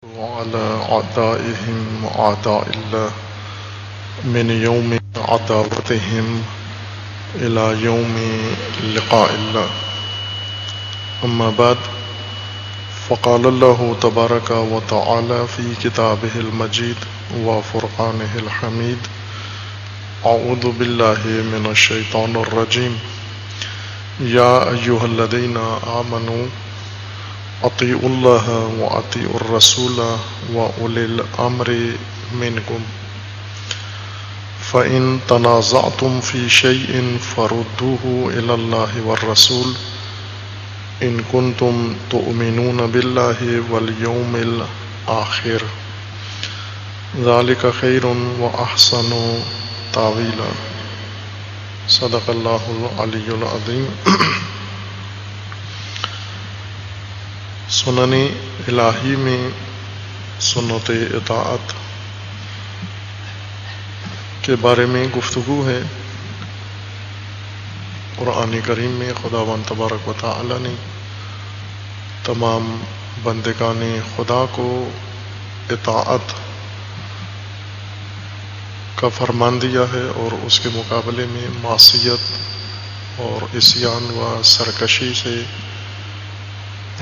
وعلى أعدائهم وأعداء الله من يوم عداوتهم إلى يوم لقاء الله. أما بعد، فقال الله تبارك وتعالى في كتابه المجيد وفرقانه الحميد: أعوذ بالله من الشيطان الرجيم. يا أيها الذين آمنوا اطیعوا اللہ واطیعوا الرسول واولی الامر منکم فإن تنازعتم في شيء فردوه إلى الله والرسول إن كنتم تؤمنون بالله واليوم الآخر ذلك خير وأحسن تأويلا. صدق اللہ العلی العظیم. سنن الہی میں سنت اطاعت کے بارے میں گفتگو ہے. قرآن کریم میں خداوند تبارک و تعالی نے تمام بندگان خدا کو اطاعت کا فرمان دیا ہے اور اس کے مقابلے میں معصیت اور عصیان و سرکشی سے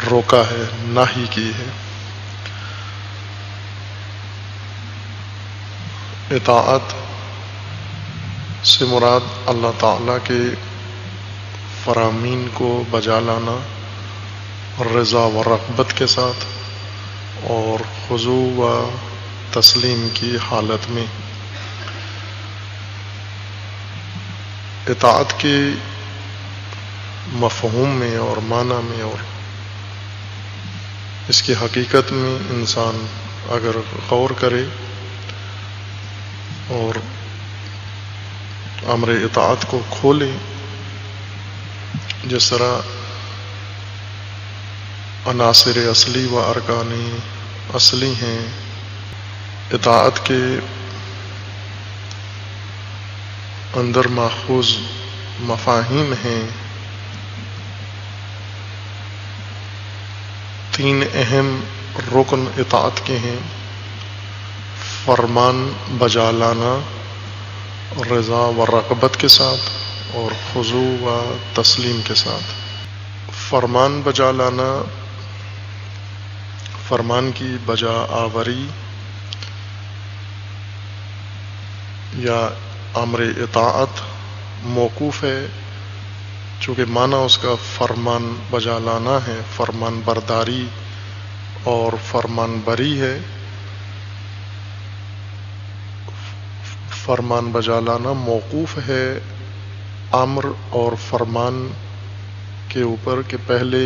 روکا ہے، ناہی کی ہے. اطاعت سے مراد اللہ تعالیٰ کے فرامین کو بجا لانا رضا و رغبت کے ساتھ اور خضوع و تسلیم کی حالت میں. اطاعت کے مفہوم میں اور معنی میں اور اس کی حقیقت میں انسان اگر غور کرے اور امر اطاعت کو کھولے، جس طرح عناصر اصلی و ارکان اصلی ہیں اطاعت کے اندر ماخوذ مفاہیم ہیں. تین اہم رکن اطاعت کے ہیں: فرمان بجا لانا رضا و رغبت کے ساتھ اور خضوع و تسلیم کے ساتھ. فرمان بجا لانا، فرمان کی بجا آوری یا امر اطاعت موقوف ہے، چونکہ معنی اس کا فرمان بجا لانا ہے، فرمان برداری اور فرمان بری ہے. فرمان بجا لانا موقوف ہے امر اور فرمان کے اوپر کہ پہلے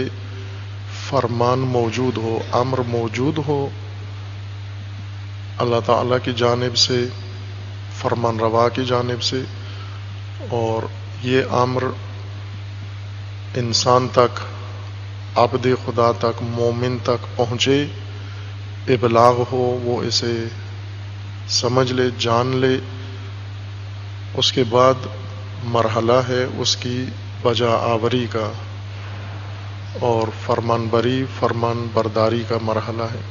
فرمان موجود ہو، امر موجود ہو اللہ تعالیٰ کی جانب سے، فرمان روا کی جانب سے، اور یہ امر انسان تک، عبد خدا تک، مومن تک پہنچے، ابلاغ ہو، وہ اسے سمجھ لے، جان لے. اس کے بعد مرحلہ ہے اس کی بجا آوری کا، اور فرمان بری، فرمان برداری کا مرحلہ ہے.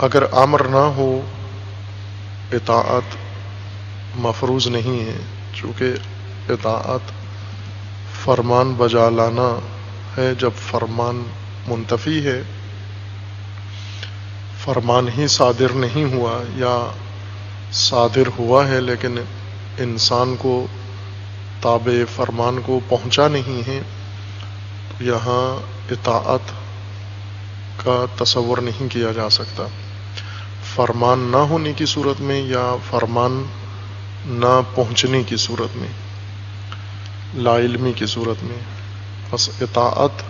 اگر امر نہ ہو اطاعت مفروض نہیں ہے، چونکہ اطاعت فرمان بجا لانا ہے. جب فرمان منتفی ہے، فرمان ہی صادر نہیں ہوا یا صادر ہوا ہے لیکن انسان کو تابع فرمان کو پہنچا نہیں ہے، تو یہاں اطاعت کا تصور نہیں کیا جا سکتا. فرمان نہ ہونے کی صورت میں یا فرمان نہ پہنچنے کی صورت میں، لا علمی کی صورت میں، بس اطاعت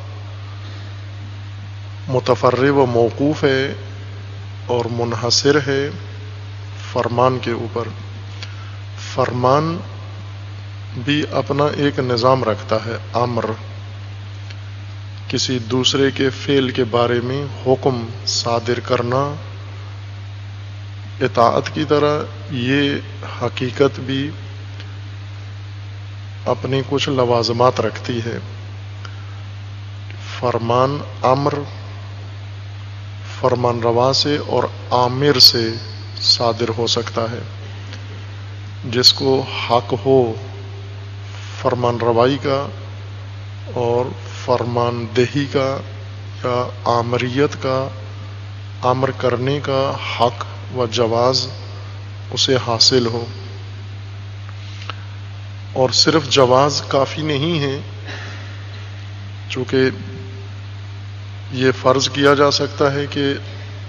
متفرع و موقوف ہے اور منحصر ہے فرمان کے اوپر. فرمان بھی اپنا ایک نظام رکھتا ہے. امر کسی دوسرے کے فعل کے بارے میں حکم صادر کرنا، اطاعت کی طرح یہ حقیقت بھی اپنی کچھ لوازمات رکھتی ہے. فرمان امر فرمان روا سے اور آمر سے صادر ہو سکتا ہے۔ جس کو حق ہو فرمان روائی کا اور فرمان دہی کا یا آمریت کا، امر کرنے کا حق و جواز اسے حاصل ہو۔ اور صرف جواز کافی نہیں ہے، چونکہ یہ فرض کیا جا سکتا ہے کہ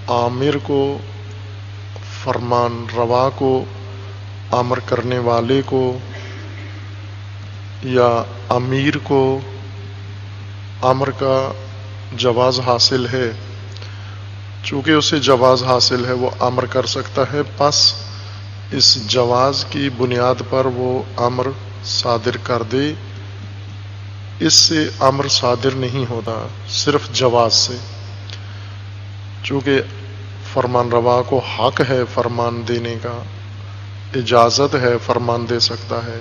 آمر کو، فرمان روا کو، امر کرنے والے کو یا امیر کو امر کا جواز حاصل ہے۔ چونکہ اسے جواز حاصل ہے وہ امر کر سکتا ہے، پس اس جواز کی بنیاد پر وہ امر صادر کر دے، اس سے امر صادر نہیں ہوتا، صرف جواز سے۔ چونکہ فرمان روا کو حق ہے فرمان دینے کا، اجازت ہے فرمان دے سکتا ہے،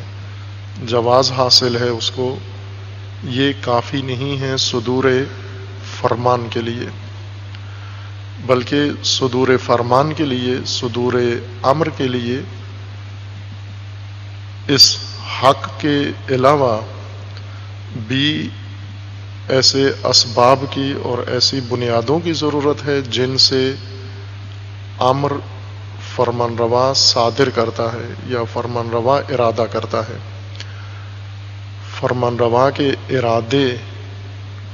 جواز حاصل ہے اس کو، یہ کافی نہیں ہے صدور فرمان کے لیے، بلکہ صدور فرمان کے لیے، صدور امر کے لیے اس حق کے علاوہ بھی ایسے اسباب کی اور ایسی بنیادوں کی ضرورت ہے جن سے امر فرمان روا صادر کرتا ہے یا فرمان روا ارادہ کرتا ہے۔ فرمان روا کے ارادے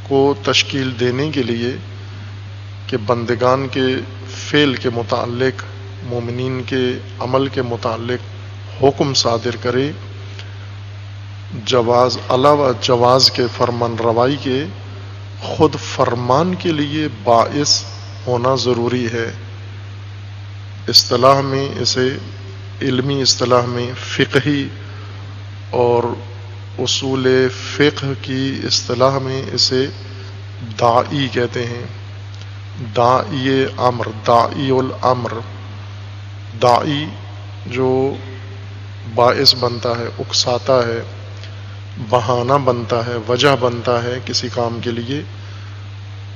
کو تشکیل دینے کے لیے کہ بندگان کے فعل کے متعلق، مومنین کے عمل کے متعلق حکم صادر کرے، جواز علاوہ جواز کے فرمان روائی کے خود فرمان کے لیے باعث ہونا ضروری ہے۔ اصطلاح میں اسے، علمی اصطلاح میں، فقہی اور اصول فقہ کی اصطلاح میں اسے داعی کہتے ہیں۔ داعی امر، داعی الامر، داعی جو باعث بنتا ہے، اکساتا ہے، بہانہ بنتا ہے، وجہ بنتا ہے کسی کام کے لیے،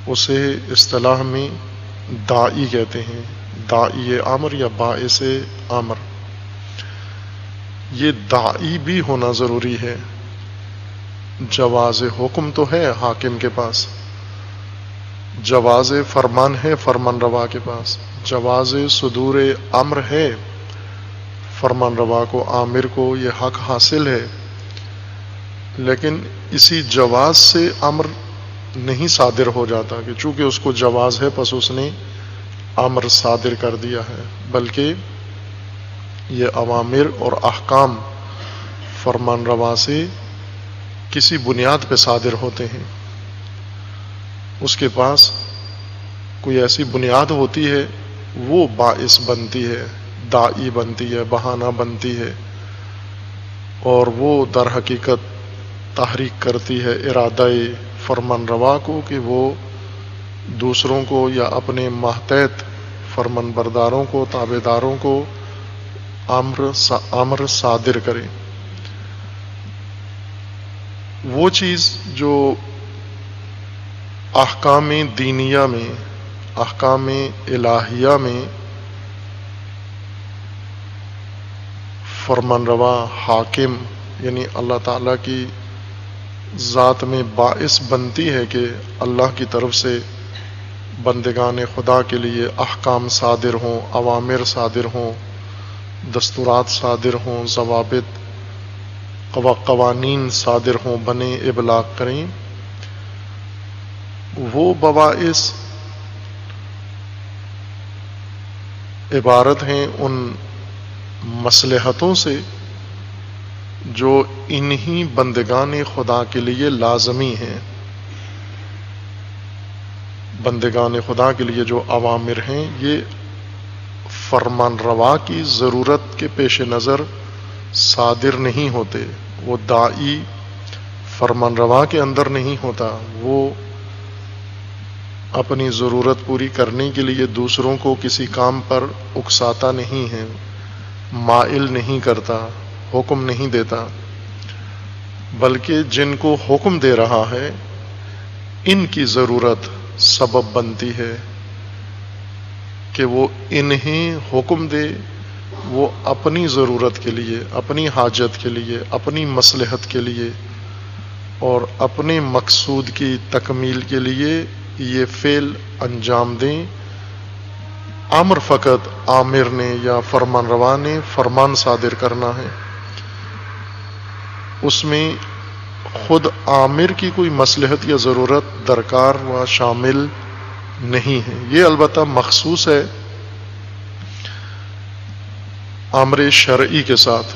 اسے اصطلاح میں داعی کہتے ہیں، داعی امر یا باعث امر۔ یہ داعی بھی ہونا ضروری ہے۔ جواز حکم تو ہے حاکم کے پاس، جواز فرمان ہے فرمان روا کے پاس، جواز صدور امر ہے، فرمان روا کو، آمر کو یہ حق حاصل ہے، لیکن اسی جواز سے امر نہیں صادر ہو جاتا کہ چونکہ اس کو جواز ہے پس اس نے امر صادر کر دیا ہے، بلکہ یہ اوامر اور احکام فرمان روا سے کسی بنیاد پہ صادر ہوتے ہیں۔ اس کے پاس کوئی ایسی بنیاد ہوتی ہے، وہ باعث بنتی ہے، داعی بنتی ہے، بہانہ بنتی ہے، اور وہ در حقیقت تحریک کرتی ہے ارادہ فرمان روا کو کہ وہ دوسروں کو یا اپنے ماتحت فرمان برداروں کو، تابع داروں کو امر صادر کرے۔ وہ چیز جو احکام دینیہ میں، احکام الہیہ میں فرمان روا حاکم یعنی اللہ تعالیٰ کی ذات میں باعث بنتی ہے کہ اللہ کی طرف سے بندگان خدا کے لیے احکام صادر ہوں، اوامر صادر ہوں، دستورات صادر ہوں، ضوابط قوانین صادر ہوں، بنے ابلاغ کریں، وہ بواعث عبارت ہیں ان مصلحتوں سے جو انہی بندگان خدا کے لیے لازمی ہیں۔ بندگان خدا کے لیے جو اوامر ہیں یہ فرمان روا کی ضرورت کے پیش نظر صادر نہیں ہوتے، وہ داعی فرمان روا کے اندر نہیں ہوتا، وہ اپنی ضرورت پوری کرنے کے لیے دوسروں کو کسی کام پر اکساتا نہیں ہے، مائل نہیں کرتا، حکم نہیں دیتا، بلکہ جن کو حکم دے رہا ہے ان کی ضرورت سبب بنتی ہے، کہ وہ انہیں حکم دے، وہ اپنی ضرورت کے لیے، اپنی حاجت کے لیے، اپنی مصلحت کے لیے اور اپنے مقصود کی تکمیل کے لیے یہ فعل انجام دیں۔ امر فقط آمر نے یا فرمان روا نے فرمان صادر کرنا ہے، اس میں خود آمر کی کوئی مصلحت یا ضرورت درکار و شامل نہیں ہے۔ یہ البتہ مخصوص ہے امر شرعی کے ساتھ۔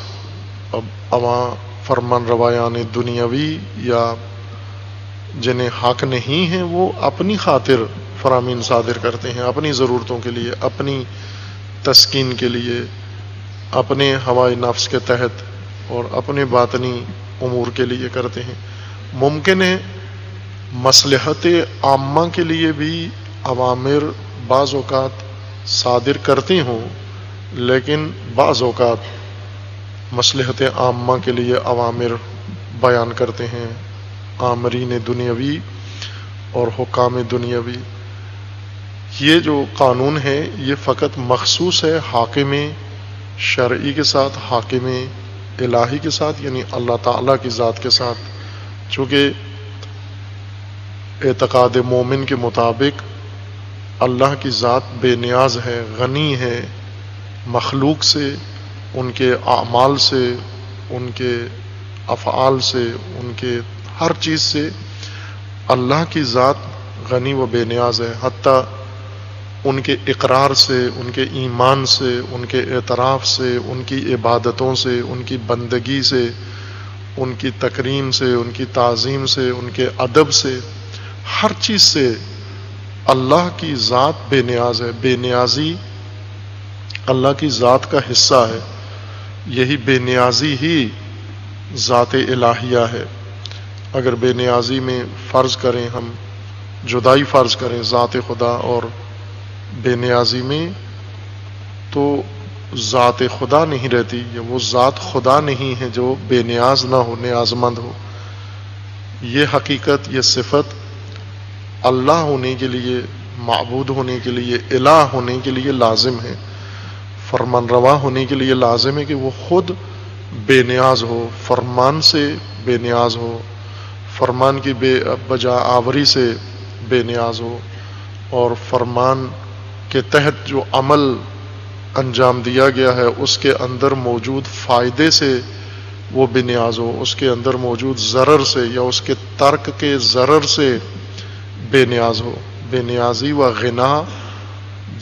اب عواں فرمان روایان دنیاوی یا جنہیں حق نہیں ہیں وہ اپنی خاطر فرامین صادر کرتے ہیں، اپنی ضرورتوں کے لیے، اپنی تسکین کے لیے، اپنے ہوائے نفس کے تحت اور اپنے باطنی امور کے لیے کرتے ہیں۔ ممکن ہے مصلحت عامہ کے لیے بھی اوامر بعض اوقات صادر کرتے ہوں، لیکن بعض اوقات مصلحت عامہ کے لیے اوامر بیان کرتے ہیں آمرین دنیاوی اور حکام دنیاوی۔ یہ جو قانون ہے یہ فقط مخصوص ہے حاکم شرعی کے ساتھ، حاکم الہی کے ساتھ، یعنی اللہ تعالیٰ کی ذات کے ساتھ، چونکہ اعتقاد مومن کے مطابق اللہ کی ذات بے نیاز ہے، غنی ہے مخلوق سے، ان کے اعمال سے، ان کے افعال سے، ان کے ہر چیز سے اللہ کی ذات غنی و بے نیاز ہے، حتیٰ ان کے اقرار سے، ان کے ایمان سے، ان کے اعتراف سے، ان کی عبادتوں سے، ان کی بندگی سے، ان کی تکریم سے، ان کی تعظیم سے، ان کے ادب سے، ہر چیز سے اللہ کی ذات بے نیاز ہے۔ بے نیازی اللہ کی ذات کا حصہ ہے، یہی بے نیازی ہی ذات الہیہ ہے۔ اگر بے نیازی میں فرض کریں، ہم جدائی فرض کریں ذات خدا اور بے نیازی میں، تو ذات خدا نہیں رہتی، یا وہ ذات خدا نہیں ہے جو بے نیاز نہ ہو، نیاز مند ہو۔ یہ حقیقت، یہ صفت اللہ ہونے کے لیے، معبود ہونے کے لیے، الہ ہونے کے لیے لازم ہے، فرمان روا ہونے کے لیے لازم ہے کہ وہ خود بے نیاز ہو، فرمان سے بے نیاز ہو، فرمان کی بے بجا آوری سے بے نیاز ہو، اور فرمان کے تحت جو عمل انجام دیا گیا ہے اس کے اندر موجود فائدے سے وہ بے نیاز ہو، اس کے اندر موجود ضرر سے یا اس کے ترک کے ضرر سے بے نیاز ہو۔ بے نیازی و غنا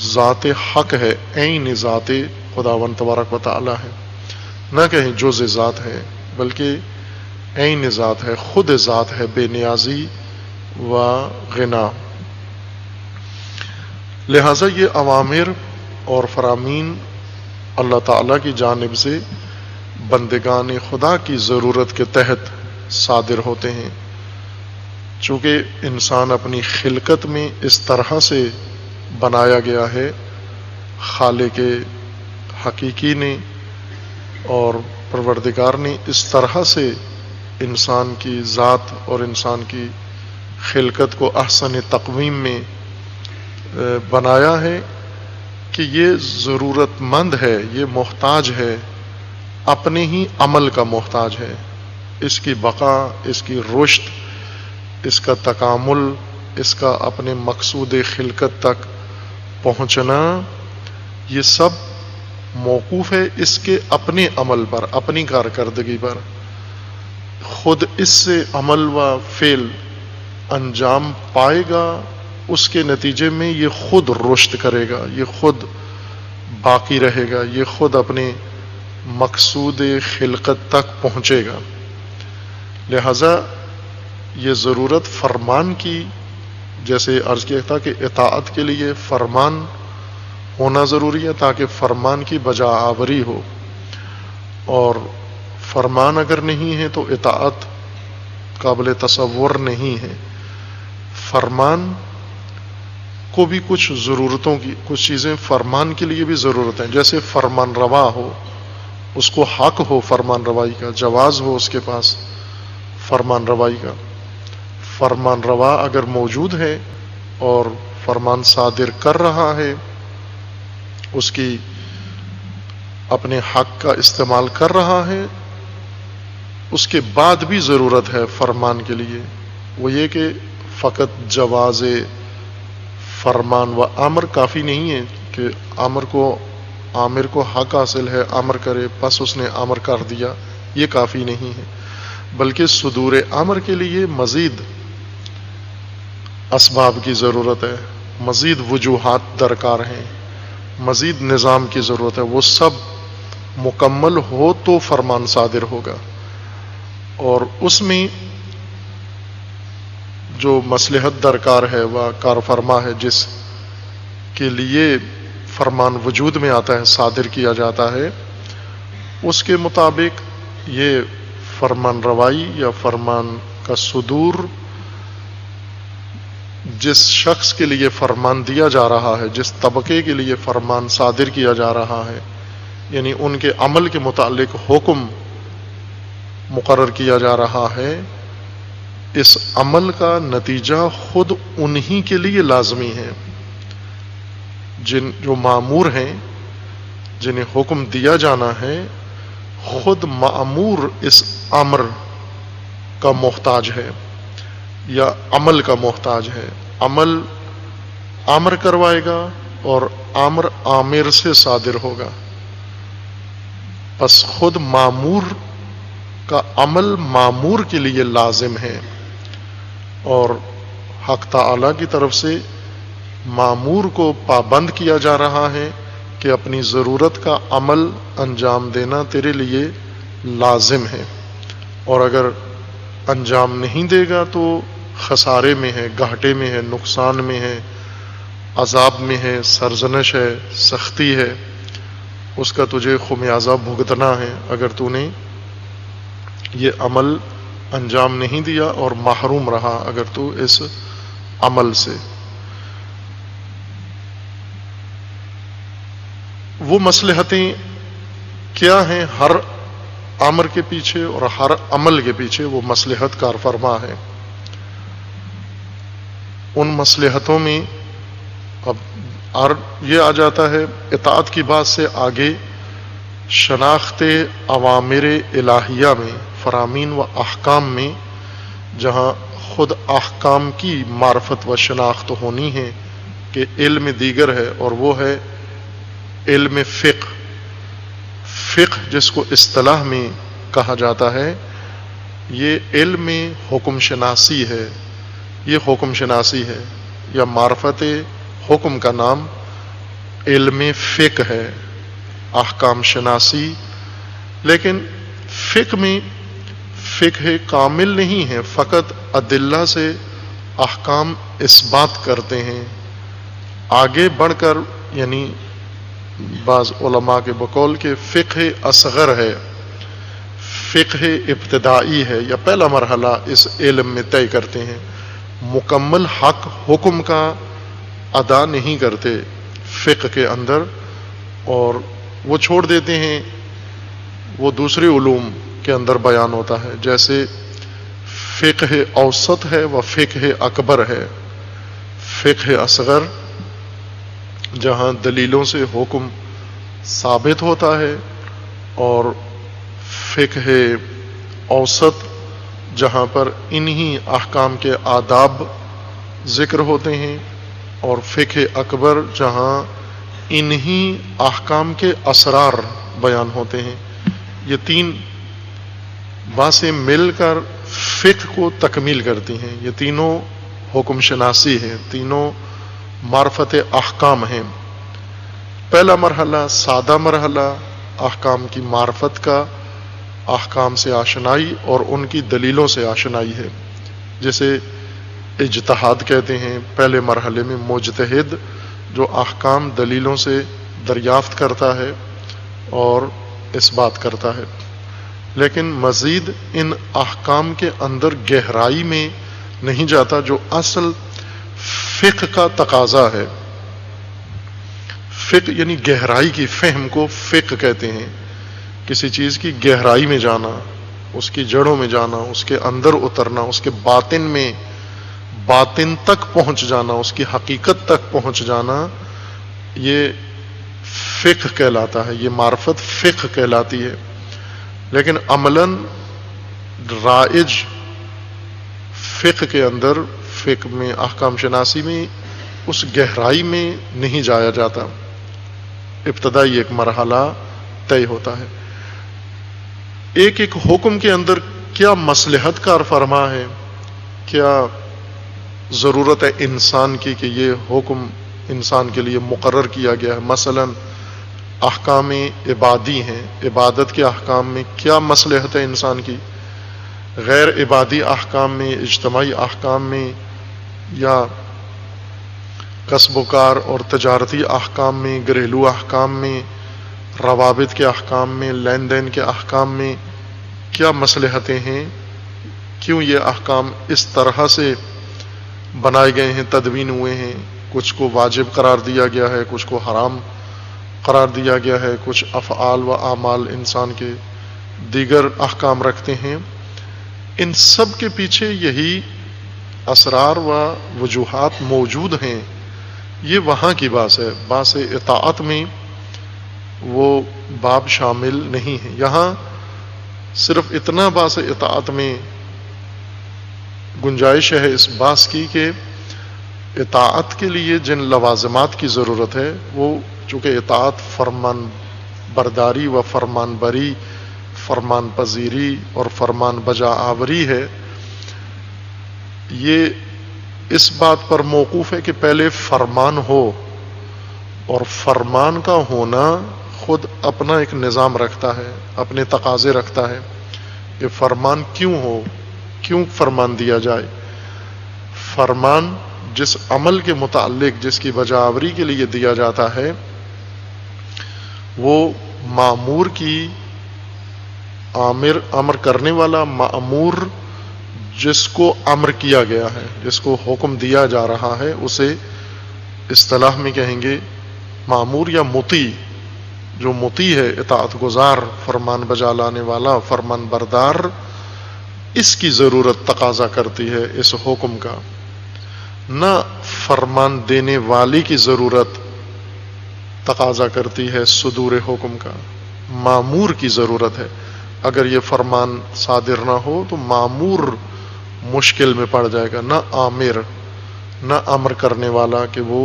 ذات حق ہے، عین ذات خداوند تبارک و تعالی ہے، نہ کہیں جز ذات ہے، بلکہ عین ذات ہے، خود ذات ہے بے نیازی و غنا۔ لہٰذا یہ اوامر اور فرامین اللہ تعالیٰ کی جانب سے بندگان خدا کی ضرورت کے تحت صادر ہوتے ہیں، چونکہ انسان اپنی خلقت میں اس طرح سے بنایا گیا ہے، خالق حقیقی نے اور پروردگار نے اس طرح سے انسان کی ذات اور انسان کی خلقت کو احسن تقویم میں بنایا ہے کہ یہ ضرورت مند ہے، یہ محتاج ہے، اپنے ہی عمل کا محتاج ہے۔ اس کی بقا، اس کی رشد، اس کا تکامل، اس کا اپنے مقصود خلقت تک پہنچنا، یہ سب موقوف ہے اس کے اپنے عمل پر، اپنی کارکردگی پر۔ خود اس سے عمل و فعل انجام پائے گا، اس کے نتیجے میں یہ خود رشد کرے گا، یہ خود باقی رہے گا، یہ خود اپنے مقصود خلقت تک پہنچے گا۔ لہذا یہ ضرورت فرمان کی، جیسے عرض کیا تھا کہ اطاعت کے لیے فرمان ہونا ضروری ہے تاکہ فرمان کی بجا آوری ہو، اور فرمان اگر نہیں ہے تو اطاعت قابل تصور نہیں ہے۔ فرمان کو بھی کچھ ضرورتوں کی، کچھ چیزیں فرمان کے لیے بھی ضرورت ہیں، جیسے فرمان روا ہو، اس کو حق ہو فرمان روائی کا، جواز ہو اس کے پاس فرمان روائی کا۔ فرمان روا اگر موجود ہے اور فرمان صادر کر رہا ہے اس کی اپنے حق کا استعمال کر رہا ہے، اس کے بعد بھی ضرورت ہے فرمان کے لیے، وہ یہ کہ فقط جواز فرمان و امر کافی نہیں ہے کہ عامر کو حق حاصل ہے امر کرے، پس اس نے امر کر دیا، یہ کافی نہیں ہے، بلکہ صدور امر کے لیے مزید اسباب کی ضرورت ہے، مزید وجوہات درکار ہیں، مزید نظام کی ضرورت ہے، وہ سب مکمل ہو تو فرمان صادر ہوگا۔ اور اس میں جو مصلحت درکار ہے وہ کار فرما ہے، جس کے لیے فرمان وجود میں آتا ہے، صادر کیا جاتا ہے، اس کے مطابق یہ فرمان روائی یا فرمان کا صدور جس شخص کے لیے فرمان دیا جا رہا ہے، جس طبقے کے لیے فرمان صادر کیا جا رہا ہے، یعنی ان کے عمل کے متعلق حکم مقرر کیا جا رہا ہے، اس عمل کا نتیجہ خود انہی کے لیے لازمی ہے جو مامور ہیں، جنہیں حکم دیا جانا ہے، خود مامور اس امر کا محتاج ہے یا عمل کا محتاج ہے۔ عمل امر کروائے گا اور امر آمر سے صادر ہوگا، پس خود مامور کا عمل مامور کے لیے لازم ہے، اور حق تعالی کی طرف سے مامور کو پابند کیا جا رہا ہے کہ اپنی ضرورت کا عمل انجام دینا تیرے لیے لازم ہے، اور اگر انجام نہیں دے گا تو خسارے میں ہے، گھاٹے میں ہے، نقصان میں ہے، عذاب میں ہے، سرزنش ہے، سختی ہے، اس کا تجھے خمیازہ بھگتنا ہے اگر تو نے یہ عمل انجام نہیں دیا اور محروم رہا اگر تو اس عمل سے۔ وہ مصلحتیں کیا ہیں؟ ہر امر کے پیچھے اور ہر عمل کے پیچھے وہ مصلحت کار فرما ہے۔ ان مصلحتوں میں اب یہ آ جاتا ہے اطاعت کی بات سے آگے شناخت اوامر الہیہ میں، فرامین و احکام میں، جہاں خود احکام کی معرفت و شناخت ہونی ہے کہ علم دیگر ہے، اور وہ ہے علم فقہ۔ فقہ جس کو اصطلاح میں کہا جاتا ہے، یہ علم حکم شناسی ہے، یہ حکم شناسی ہے، یا معرفت حکم کا نام علم فقہ ہے، احکام شناسی۔ لیکن فقہ میں فقہ کامل نہیں ہے، فقط ادلہ سے احکام اثبات کرتے ہیں۔ آگے بڑھ کر یعنی بعض علماء کے بقول کے فقہ اصغر ہے، فقہ ابتدائی ہے، یا پہلا مرحلہ اس علم میں طے کرتے ہیں، مکمل حق حکم کا ادا نہیں کرتے فقہ کے اندر، اور وہ چھوڑ دیتے ہیں، وہ دوسرے علوم کے اندر بیان ہوتا ہے، جیسے فقہ اوسط ہے و فقہ اکبر ہے۔ فقہ اصغر جہاں دلیلوں سے حکم ثابت ہوتا ہے، اور فقہ اوسط جہاں پر انہی احکام کے آداب ذکر ہوتے ہیں، اور فقہ اکبر جہاں انہی احکام کے اسرار بیان ہوتے ہیں۔ یہ تین باتیں مل کر فقہ کو تکمیل کرتی ہیں، یہ تینوں حکم شناسی ہیں، تینوں معرفت احکام ہیں۔ پہلا مرحلہ سادہ مرحلہ احکام کی معرفت کا، احکام سے آشنائی اور ان کی دلیلوں سے آشنائی ہے، جسے اجتہاد کہتے ہیں۔ پہلے مرحلے میں مجتہد جو احکام دلیلوں سے دریافت کرتا ہے اور اس بات کرتا ہے، لیکن مزید ان احکام کے اندر گہرائی میں نہیں جاتا جو اصل فقہ کا تقاضا ہے۔ فقہ یعنی گہرائی کی فہم کو فقہ کہتے ہیں، کسی چیز کی گہرائی میں جانا، اس کی جڑوں میں جانا، اس کے اندر اترنا، اس کے باطن میں، باطن تک پہنچ جانا، اس کی حقیقت تک پہنچ جانا، یہ فقہ کہلاتا ہے، یہ معرفت فقہ کہلاتی ہے، لیکن عملاً رائج فقہ کے اندر، فقہ میں، احکام شناسی میں اس گہرائی میں نہیں جایا جاتا، ابتدائی ایک مرحلہ طے ہوتا ہے۔ ایک ایک حکم کے اندر کیا مصلحت کار فرما ہے، کیا ضرورت ہے انسان کی کہ یہ حکم انسان کے لیے مقرر کیا گیا ہے۔ مثلا احکام عبادی ہیں، عبادت کے احکام میں کیا مصلحت ہے انسان کی، غیر عبادی احکام میں، اجتماعی احکام میں، یا کسب و کار اور تجارتی احکام میں، گھریلو احکام میں، روابط کے احکام میں، لین دین کے احکام میں کیا مصلحتیں ہیں، کیوں یہ احکام اس طرح سے بنائے گئے ہیں، تدوین ہوئے ہیں، کچھ کو واجب قرار دیا گیا ہے، کچھ کو حرام قرار دیا گیا ہے، کچھ افعال و اعمال انسان کے دیگر احکام رکھتے ہیں۔ ان سب کے پیچھے یہی اسرار و وجوہات موجود ہیں۔ یہ وہاں کی بات ہے، باس اطاعت میں وہ باب شامل نہیں ہے۔ یہاں صرف اتنا باس اطاعت میں گنجائش ہے اس بات کی کہ اطاعت کے لیے جن لوازمات کی ضرورت ہے، وہ چونکہ اطاعت فرمان برداری و فرمان بری، فرمان پذیری اور فرمان بجا آوری ہے، یہ اس بات پر موقوف ہے کہ پہلے فرمان ہو، اور فرمان کا ہونا خود اپنا ایک نظام رکھتا ہے، اپنے تقاضے رکھتا ہے کہ فرمان کیوں ہو، کیوں فرمان دیا جائے۔ فرمان جس عمل کے متعلق، جس کی بجا آوری کے لیے دیا جاتا ہے، وہ مأمور کی، امر کرنے والا مأمور جس کو امر کیا گیا ہے، جس کو حکم دیا جا رہا ہے، اسے اصطلاح میں کہیں گے مأمور یا مطیع۔ جو مطیع ہے، اطاعت گزار، فرمان بجا لانے والا، فرمان بردار، اس کی ضرورت تقاضا کرتی ہے اس حکم کا، نہ فرمان دینے والی کی ضرورت تقاضا کرتی ہے صدور حکم کا۔ مأمور کی ضرورت ہے۔ اگر یہ فرمان صادر نہ ہو تو مأمور مشکل میں پڑ جائے گا، نہ آمر، نہ امر کرنے والا کہ وہ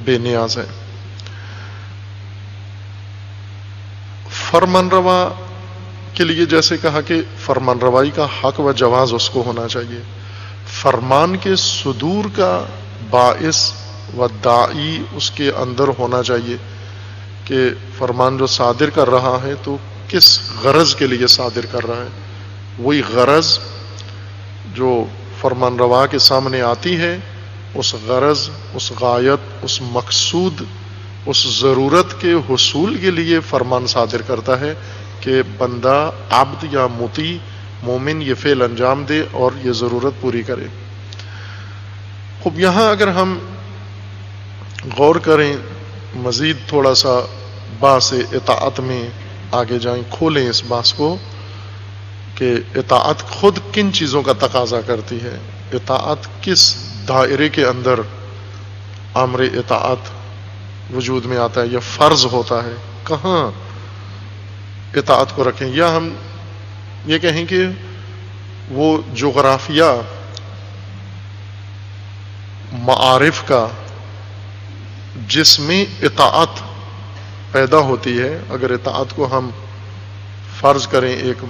بے نیاز ہے۔ فرمان روا کے لیے جیسے کہا کہ فرمان روائی کا حق و جواز اس کو ہونا چاہیے، فرمان کے صدور کا باعث و داعی اس کے اندر ہونا چاہیے کہ فرمان جو صادر کر رہا ہے تو کس غرض کے لیے صادر کر رہا ہے۔ وہی غرض جو فرمان روا کے سامنے آتی ہے، اس غرض، اس غایت، اس مقصود، اس ضرورت کے حصول کے لیے فرمان صادر کرتا ہے کہ بندہ، عبد یا مطیع، مومن یہ فعل انجام دے اور یہ ضرورت پوری کرے۔ خب یہاں اگر ہم غور کریں، مزید تھوڑا سا باس اطاعت میں آگے جائیں، کھولیں اس باس کو کہ اطاعت خود کن چیزوں کا تقاضا کرتی ہے، اطاعت کس دائرے کے اندر امر اطاعت وجود میں آتا ہے یا فرض ہوتا ہے، کہاں اطاعت کو رکھیں، یا ہم یہ کہیں کہ وہ جغرافیہ معارف کا جس میں اطاعت پیدا ہوتی ہے، اگر اطاعت کو ہم فرض کریں ایک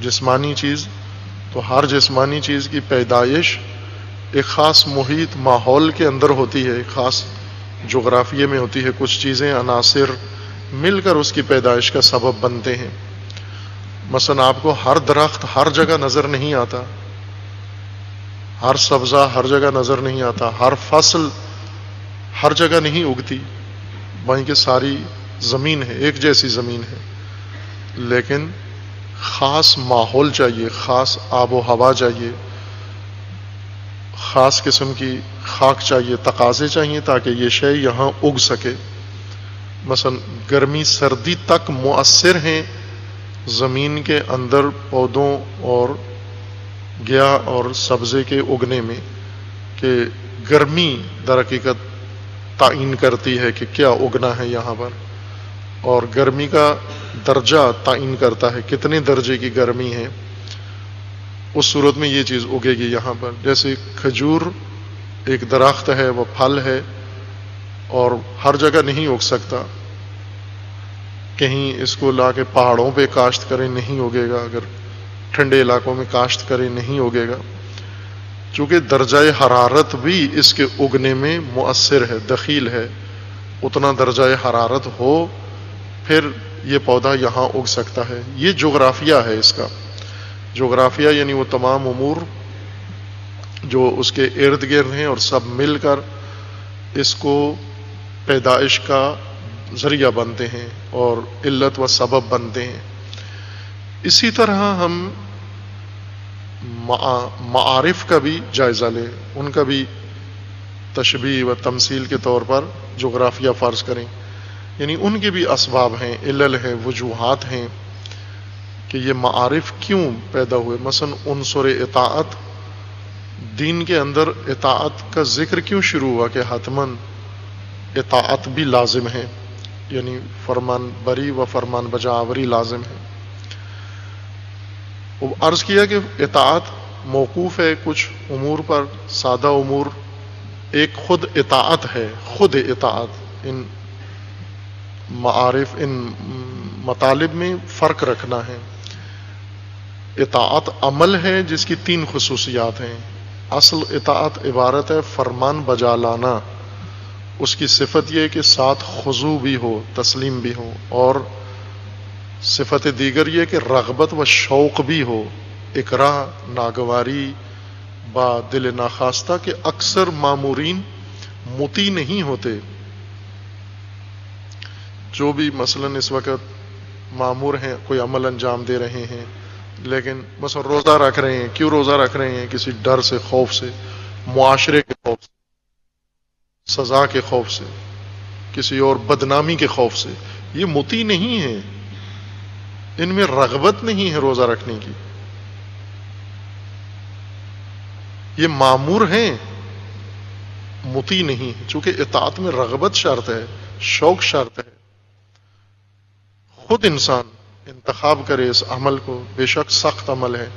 جسمانی چیز، تو ہر جسمانی چیز کی پیدائش ایک خاص محیط، ماحول کے اندر ہوتی ہے، ایک خاص جغرافیے میں ہوتی ہے، کچھ چیزیں، عناصر مل کر اس کی پیدائش کا سبب بنتے ہیں۔ مثلا آپ کو ہر درخت ہر جگہ نظر نہیں آتا، ہر سبزہ ہر جگہ نظر نہیں آتا، ہر فصل ہر جگہ نہیں اگتی، وہیں کہ ساری زمین ہے، ایک جیسی زمین ہے، لیکن خاص ماحول چاہیے، خاص آب و ہوا چاہیے، خاص قسم کی خاک چاہیے، تقاضے چاہیے تاکہ یہ شے یہاں اگ سکے۔ مثلا گرمی سردی تک مؤثر ہیں زمین کے اندر پودوں اور گیا اور سبزے کے اگنے میں، کہ گرمی در حقیقت تعین کرتی ہے کہ کیا اگنا ہے یہاں پر، اور گرمی کا درجہ تعین کرتا ہے کتنے درجے کی گرمی ہے، اس صورت میں یہ چیز اگے گی یہاں پر. جیسے کھجور ایک درخت ہے، وہ پھل ہے اور ہر جگہ نہیں اگ سکتا، کہیں اس کو لا کے پہاڑوں پہ کاشت کریں نہیں اگے گا، اگر ٹھنڈے علاقوں میں کاشت کریں نہیں اگے گا، چونکہ درجہ حرارت بھی اس کے اگنے میں مؤثر ہے، دخیل ہے. اتنا درجہ حرارت ہو پھر یہ پودا یہاں اگ سکتا ہے. یہ جغرافیہ ہے اس کا. جغرافیہ یعنی وہ تمام امور جو اس کے ارد گرد ہیں اور سب مل کر اس کو پیدائش کا ذریعہ بنتے ہیں اور علت و سبب بنتے ہیں. اسی طرح ہم معارف کا بھی جائزہ لیں، ان کا بھی تشبیہ و تمثیل کے طور پر جغرافیہ فرض کریں. یعنی ان کے بھی اسباب ہیں، علل ہیں، وجوہات ہیں کہ یہ معارف کیوں پیدا ہوئے. مثلا عنصر اطاعت، دین کے اندر اطاعت کا ذکر کیوں شروع ہوا کہ حتماً اطاعت بھی لازم ہے، یعنی فرمان بری و فرمان بجاوری لازم ہے. عرض کیا کہ اطاعت موقوف ہے کچھ امور پر، سادہ امور. ایک خود اطاعت ہے، خود اطاعت. ان معارف، ان مطالب میں فرق رکھنا ہے. اطاعت عمل ہے جس کی 3 خصوصیات ہیں. اصل اطاعت عبارت ہے فرمان بجا لانا، اس کی صفت یہ کہ ساتھ خضوع بھی ہو، تسلیم بھی ہو، اور صفت دیگر یہ کہ رغبت و شوق بھی ہو، اکراہ، ناگواری با دل ناخواستہ. کہ اکثر مامورین مطیع نہیں ہوتے. جو بھی مثلا اس وقت مامور ہیں، کوئی عمل انجام دے رہے ہیں، لیکن مثلا روزہ رکھ رہے ہیں. کیوں روزہ رکھ رہے ہیں؟ کسی ڈر سے، خوف سے، معاشرے کے خوف سے، سزا کے خوف سے، کسی اور بدنامی کے خوف سے. یہ مطیع نہیں ہے، ان میں رغبت نہیں ہے روزہ رکھنے کی. یہ مامور ہیں، مطیع نہیں ہے، چونکہ اطاعت میں رغبت شرط ہے، شوق شرط ہے. خود انسان انتخاب کرے اس عمل کو. بے شک سخت عمل ہے،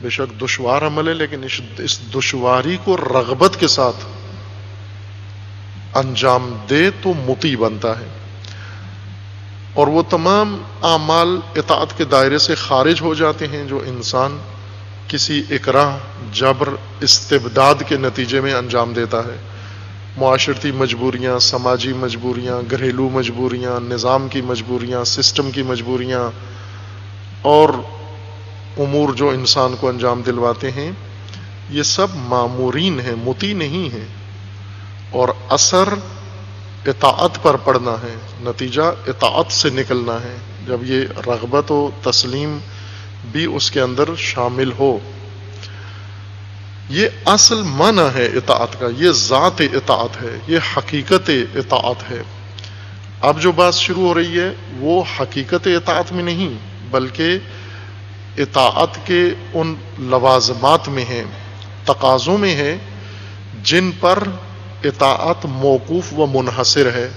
بے شک دشوار عمل ہے، لیکن اس دشواری کو رغبت کے ساتھ انجام دے تو مطیع بنتا ہے. اور وہ تمام اعمال اطاعت کے دائرے سے خارج ہو جاتے ہیں جو انسان کسی اکراہ، جبر، استبداد کے نتیجے میں انجام دیتا ہے. معاشرتی مجبوریاں، سماجی مجبوریاں، گھریلو مجبوریاں، نظام کی مجبوریاں، سسٹم کی مجبوریاں، اور امور جو انسان کو انجام دلواتے ہیں، یہ سب مامورین ہیں، مطیع نہیں ہیں. اور اثر اطاعت پر پڑنا ہے، نتیجہ اطاعت سے نکلنا ہے جب یہ رغبت و تسلیم بھی اس کے اندر شامل ہو. یہ اصل معنی ہے اطاعت کا، یہ ذات اطاعت ہے، یہ حقیقت اطاعت ہے. اب جو بات شروع ہو رہی ہے وہ حقیقت اطاعت میں نہیں، بلکہ اطاعت کے ان لوازمات میں ہے، تقاضوں میں ہے جن پر اطاعت موقوف و منحصر ہے.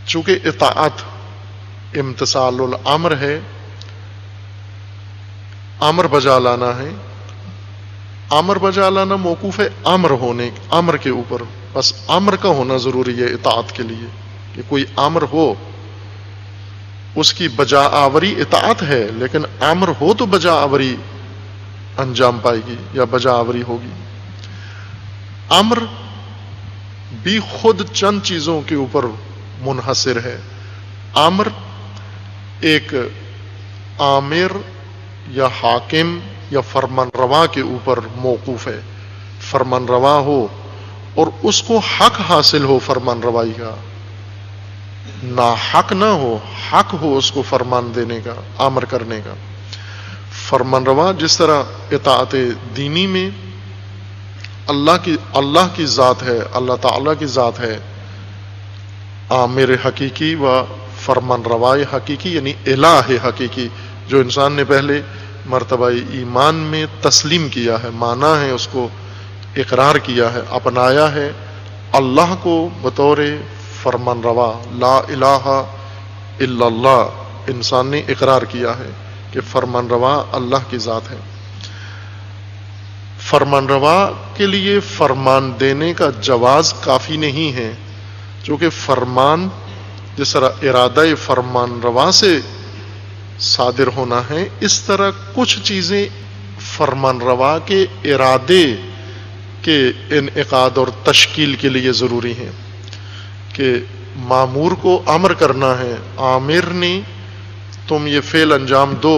چونکہ اطاعت امتثال الامر ہے، امر بجا لانا ہے. امر بجا لانا موقوف ہے امر کے اوپر. بس امر کا ہونا ضروری ہے اطاعت کے لیے، کہ کوئی امر ہو، اس کی بجا آوری اطاعت ہے، لیکن امر ہو تو بجا آوری انجام پائے گی یا بجا آوری ہوگی. امر بھی خود چند چیزوں کے اوپر منحصر ہے. امر ایک آمر یا حاکم یا فرمان روا کے اوپر موقوف ہے. فرمان روا ہو اور اس کو حق حاصل ہو فرمان روائی کا، نہ حق نہ ہو، حق ہو اس کو فرمان دینے کا، امر کرنے کا. فرمان روا جس طرح اطاعت دینی میں اللہ کی ذات ہے، اللہ تعالیٰ کی ذات ہے، آمر حقیقی و فرمان روائے حقیقی، یعنی الہ حقیقی جو انسان نے پہلے مرتبہ ایمان میں تسلیم کیا ہے، مانا ہے، اس کو اقرار کیا ہے، اپنایا ہے. اللہ کو بطور فرمان روا، لا الہ الا اللہ، انسان نے اقرار کیا ہے کہ فرمان روا اللہ کی ذات ہے۔ فرمان روا کے لیے فرمان دینے کا جواز کافی نہیں ہے، چونکہ فرمان جس طرح ارادہ فرمان روا سے صادر ہونا ہے، اس طرح کچھ چیزیں فرمان روا کے ارادے کے انعقاد اور تشکیل کے لیے ضروری ہیں کہ مامور کو امر کرنا ہے، آمر نے تم یہ فعل انجام دو،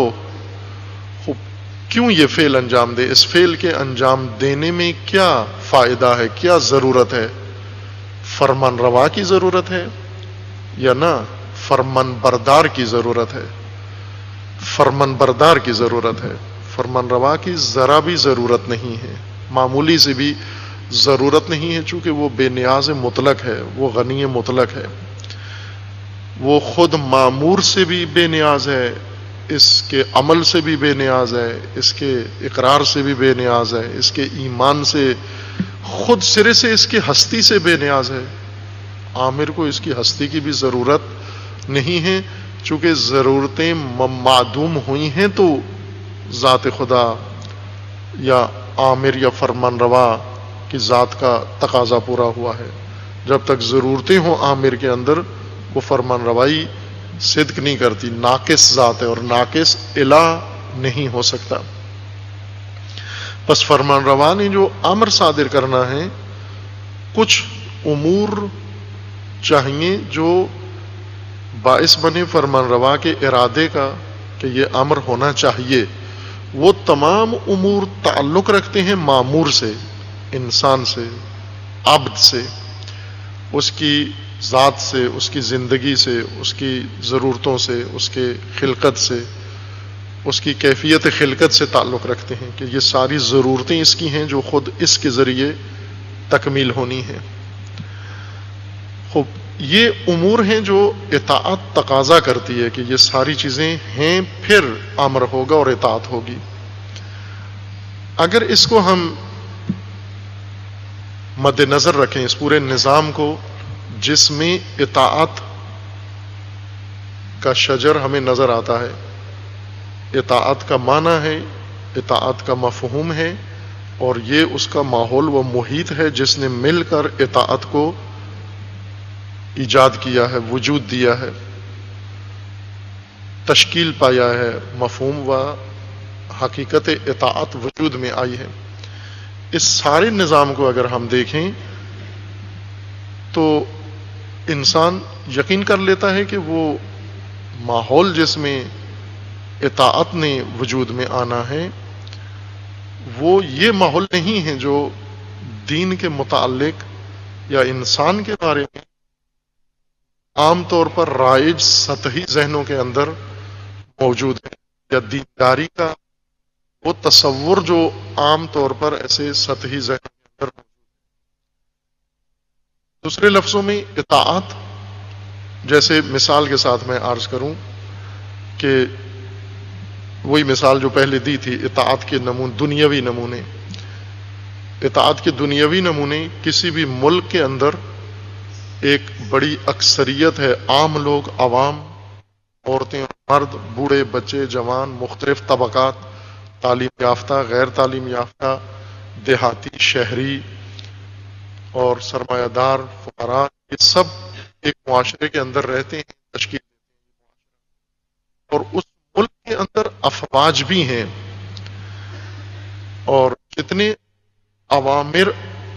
کیوں یہ فعل انجام دے، اس فعل کے انجام دینے میں کیا فائدہ ہے، کیا ضرورت ہے، فرمان روا کی ضرورت ہے یا نہ فرمان بردار کی ضرورت ہے؟ فرمان بردار کی ضرورت ہے، فرمان روا کی ذرا بھی ضرورت نہیں ہے، معمولی سے بھی ضرورت نہیں ہے، چونکہ وہ بے نیاز مطلق ہے، وہ غنی مطلق ہے، وہ خود مامور سے بھی بے نیاز ہے، اس کے عمل سے بھی بے نیاز ہے، اس کے اقرار سے بھی بے نیاز ہے، اس کے ایمان سے، خود سرے سے اس کی ہستی سے بے نیاز ہے۔ عامر کو اس کی ہستی کی بھی ضرورت نہیں ہے، چونکہ ضرورتیں معدوم ہوئی ہیں تو ذات خدا یا عامر یا فرمان روا کی ذات کا تقاضا پورا ہوا ہے۔ جب تک ضرورتیں ہوں عامر کے اندر، وہ فرمان روائی صدق نہیں کرتی، ناقص ذات ہے اور ناقص الہ نہیں ہو سکتا۔ پس فرمان روا نے جو امر صادر کرنا ہے، کچھ امور چاہیے جو باعث بنے فرمان روا کے ارادے کا کہ یہ امر ہونا چاہیے۔ وہ تمام امور تعلق رکھتے ہیں مامور سے، انسان سے، عبد سے، اس کی ذات سے، اس کی زندگی سے، اس کی ضرورتوں سے، اس کے خلقت سے، اس کی کیفیت خلقت سے تعلق رکھتے ہیں کہ یہ ساری ضرورتیں اس کی ہیں جو خود اس کے ذریعے تکمیل ہونی ہیں۔ خوب، یہ امور ہیں جو اطاعت تقاضا کرتی ہے کہ یہ ساری چیزیں ہیں، پھر امر ہوگا اور اطاعت ہوگی۔ اگر اس کو ہم مد نظر رکھیں، اس پورے نظام کو جس میں اطاعت کا شجر ہمیں نظر آتا ہے، اطاعت کا معنی ہے، اطاعت کا مفہوم ہے، اور یہ اس کا ماحول و محیط ہے جس نے مل کر اطاعت کو ایجاد کیا ہے، وجود دیا ہے، تشکیل پایا ہے، مفہوم و حقیقت اطاعت وجود میں آئی ہے۔ اس سارے نظام کو اگر ہم دیکھیں تو انسان یقین کر لیتا ہے کہ وہ ماحول جس میں اطاعت نے وجود میں آنا ہے، وہ یہ ماحول نہیں ہے جو دین کے متعلق یا انسان کے بارے میں عام طور پر رائج سطحی ذہنوں کے اندر موجود ہے، یا دینداری کا وہ تصور جو عام طور پر ایسے سطحی ذہنوں کے اندر موجود ہے۔ دوسرے لفظوں میں اطاعت، جیسے مثال کے ساتھ میں عرض کروں کہ وہی مثال جو پہلے دی تھی، اطاعت کے دنیاوی نمونے، اطاعت کے دنیاوی نمونے کسی بھی ملک کے اندر ایک بڑی اکثریت ہے، عام لوگ، عوام، عورتیں اور مرد، بوڑھے، بچے، جوان، مختلف طبقات، تعلیم یافتہ، غیر تعلیم یافتہ، دیہاتی، شہری اور سرمایہ دار، فقراء، یہ سب ایک معاشرے کے اندر رہتے ہیں، تشکیل دیتے ہیں، اور اس ملک کے اندر افواج بھی ہیں، اور جتنے عوامر،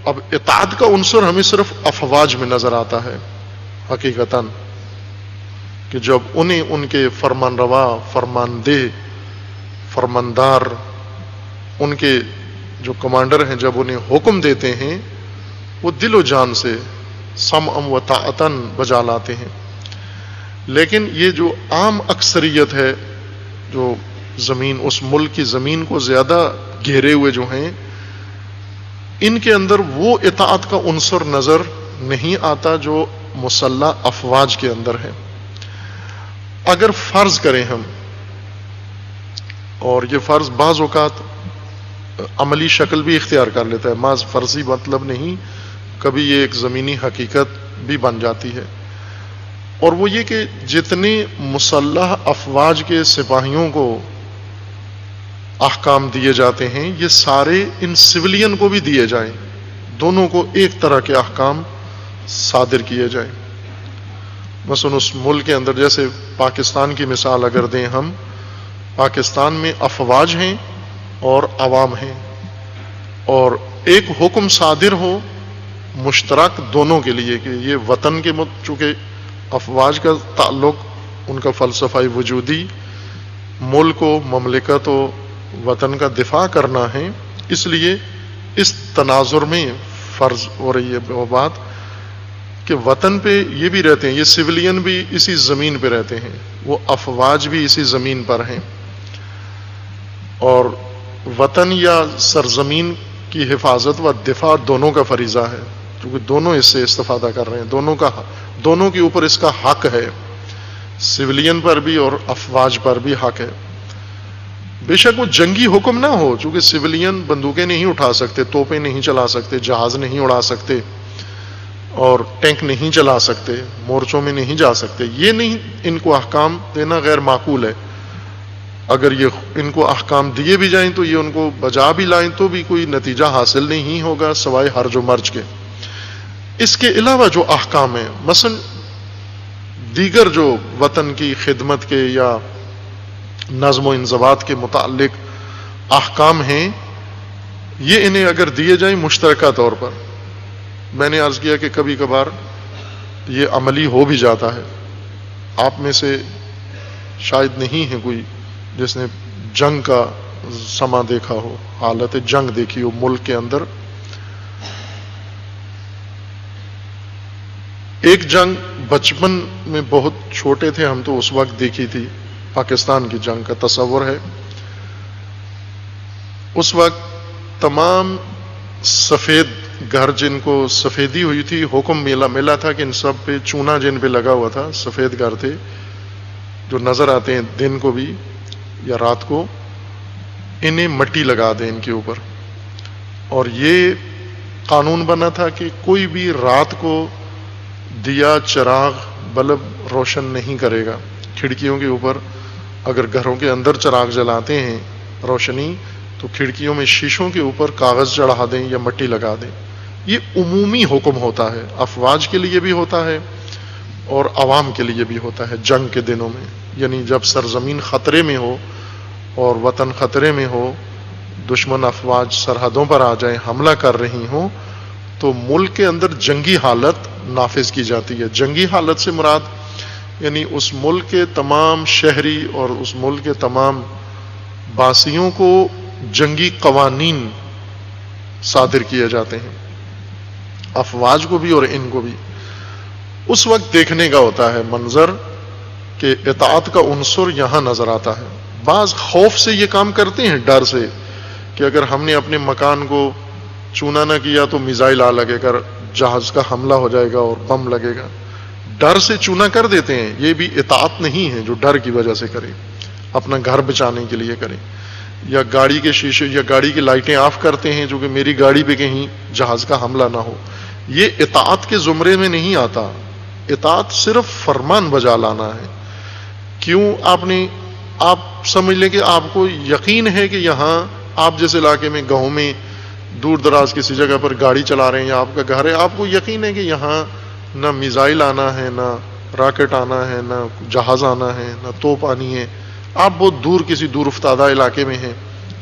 اب اطاعت کا عنصر ہمیں صرف افواج میں نظر آتا ہے حقیقتاً، کہ جب انہیں ان کے فرمان روا، فرمان دہ، فرماندار، ان کے جو کمانڈر ہیں، جب انہیں حکم دیتے ہیں، وہ دل و جان سے سمعا و طاعتاً بجا لاتے ہیں۔ لیکن یہ جو عام اکثریت ہے، جو زمین، اس ملک کی زمین کو زیادہ گھیرے ہوئے جو ہیں، ان کے اندر وہ اطاعت کا عنصر نظر نہیں آتا جو مسلح افواج کے اندر ہے۔ اگر فرض کریں ہم، اور یہ فرض بعض اوقات عملی شکل بھی اختیار کر لیتا ہے، محض فرضی مطلب نہیں، کبھی یہ ایک زمینی حقیقت بھی بن جاتی ہے اور وہ یہ کہ جتنے مسلح افواج کے سپاہیوں کو احکام دیے جاتے ہیں یہ سارے ان سویلین کو بھی دیے جائیں، دونوں کو ایک طرح کے احکام صادر کیے جائیں۔ مثلا اس ملک کے اندر جیسے پاکستان کی مثال اگر دیں ہم، پاکستان میں افواج ہیں اور عوام ہیں، اور ایک حکم صادر ہو مشترک دونوں کے لیے کہ یہ وطن کے چونکہ افواج کا تعلق ان کا فلسفہ وجودی ملک و مملکت و وطن کا دفاع کرنا ہے، اس لیے اس تناظر میں فرض ہو رہی ہے وہ بات کہ وطن پہ یہ بھی رہتے ہیں، یہ سویلین بھی اسی زمین پہ رہتے ہیں، وہ افواج بھی اسی زمین پر ہیں، اور وطن یا سرزمین کی حفاظت و دفاع دونوں کا فریضہ ہے، کیونکہ دونوں اس سے استفادہ کر رہے ہیں، دونوں کے اوپر اس کا حق ہے، سویلین پر بھی اور افواج پر بھی حق ہے۔ بے شک وہ جنگی حکم نہ ہو، چونکہ سویلین بندوقیں نہیں اٹھا سکتے، توپیں نہیں چلا سکتے، جہاز نہیں اڑا سکتے اور ٹینک نہیں چلا سکتے، مورچوں میں نہیں جا سکتے، یہ نہیں ان کو احکام دینا غیر معقول ہے۔ اگر یہ ان کو احکام دیے بھی جائیں تو یہ ان کو بجا بھی لائیں تو بھی کوئی نتیجہ حاصل نہیں ہوگا سوائے ہرج و مرج کے۔ اس کے علاوہ جو احکام ہیں، مثلا دیگر جو وطن کی خدمت کے یا نظم و انضباط کے متعلق احکام ہیں، یہ انہیں اگر دیے جائیں مشترکہ طور پر، میں نے عرض کیا کہ کبھی کبھار یہ عملی ہو بھی جاتا ہے۔ آپ میں سے شاید نہیں ہے کوئی جس نے جنگ کا سما دیکھا ہو، حالت جنگ دیکھی ہو ملک کے اندر۔ ایک جنگ بچپن میں بہت چھوٹے تھے ہم تو اس وقت دیکھی تھی، پاکستان کی جنگ کا تصور ہے۔ اس وقت تمام سفید گھر جن کو سفیدی ہوئی تھی، حکم ملا تھا کہ ان سب پہ چونا جن پہ لگا ہوا تھا، سفید گھر تھے جو نظر آتے ہیں دن کو بھی یا رات کو، انہیں مٹی لگا دیں ان کے اوپر۔ اور یہ قانون بنا تھا کہ کوئی بھی رات کو دیا چراغ بلب روشن نہیں کرے گا، کھڑکیوں کے اوپر اگر گھروں کے اندر چراغ جلاتے ہیں روشنی تو کھڑکیوں میں شیشوں کے اوپر کاغذ چڑھا دیں یا مٹی لگا دیں۔ یہ عمومی حکم ہوتا ہے، افواج کے لیے بھی ہوتا ہے اور عوام کے لیے بھی ہوتا ہے جنگ کے دنوں میں، یعنی جب سرزمین خطرے میں ہو اور وطن خطرے میں ہو، دشمن افواج سرحدوں پر آ جائیں، حملہ کر رہی ہوں، تو ملک کے اندر جنگی حالت نافذ کی جاتی ہے۔ جنگی حالت سے مراد یعنی اس ملک کے تمام شہری اور اس ملک کے تمام باسیوں کو جنگی قوانین صادر کیے جاتے ہیں، افواج کو بھی اور ان کو بھی۔ اس وقت دیکھنے کا ہوتا ہے منظر کہ اطاعت کا عنصر یہاں نظر آتا ہے۔ بعض خوف سے یہ کام کرتے ہیں، ڈر سے کہ اگر ہم نے اپنے مکان کو چونا نہ کیا تو میزائل آ لگے گا، جہاز کا حملہ ہو جائے گا اور بم لگے گا، ڈر سے چونا کر دیتے ہیں۔ یہ بھی اطاعت نہیں ہے جو ڈر کی وجہ سے کرے، اپنا گھر بچانے کے لیے کرے، یا گاڑی کے شیشے یا گاڑی کی لائٹیں آف کرتے ہیں جو کہ میری گاڑی پہ کہیں جہاز کا حملہ نہ ہو۔ یہ اطاعت کے زمرے میں نہیں آتا۔ اطاعت صرف فرمان بجا لانا ہے۔ کیوں آپ سمجھ لیں کہ آپ کو یقین ہے کہ یہاں آپ جس علاقے میں گاؤں میں دور دراز کسی جگہ پر گاڑی چلا رہے ہیں یا آپ کا گھر ہے، آپ کو یقین ہے کہ یہاں نہ میزائل آنا ہے، نہ راکٹ آنا ہے، نہ جہاز آنا ہے، نہ توپ آنی ہے۔ آپ بہت دور کسی دور افتادہ علاقے میں ہیں،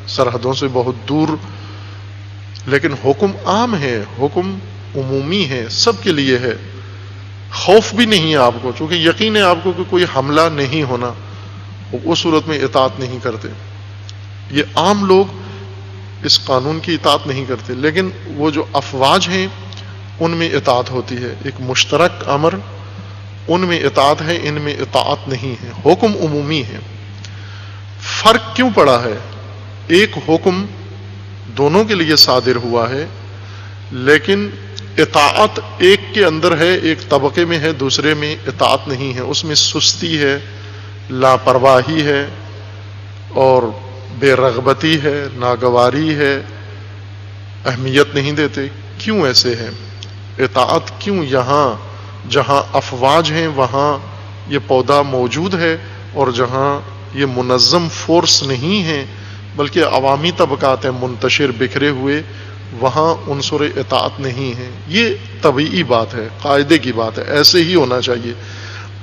سرحدوں سے بہت دور، لیکن حکم عام ہے، حکم عمومی ہے، سب کے لیے ہے۔ خوف بھی نہیں ہے آپ کو، چونکہ یقین ہے آپ کو کہ کوئی حملہ نہیں ہونا، اس صورت میں اطاعت نہیں کرتے۔ یہ عام لوگ اس قانون کی اطاعت نہیں کرتے، لیکن وہ جو افواج ہیں ان میں اطاعت ہوتی ہے، ایک مشترک امر ان میں اطاعت ہے، ان میں اطاعت نہیں ہے، حکم عمومی ہے۔ فرق کیوں پڑا ہے؟ ایک حکم دونوں کے لیے صادر ہوا ہے، لیکن اطاعت ایک کے اندر ہے، ایک طبقے میں ہے، دوسرے میں اطاعت نہیں ہے، اس میں سستی ہے، لاپرواہی ہے اور بے رغبتی ہے، ناگواری ہے، اہمیت نہیں دیتے۔ کیوں ایسے ہے؟ اطاعت کیوں یہاں جہاں افواج ہیں وہاں یہ پودا موجود ہے، اور جہاں یہ منظم فورس نہیں ہے بلکہ عوامی طبقات ہیں منتشر بکھرے ہوئے، وہاں عنصر اطاعت نہیں ہے۔ یہ طبیعی بات ہے، قاعدے کی بات ہے، ایسے ہی ہونا چاہیے۔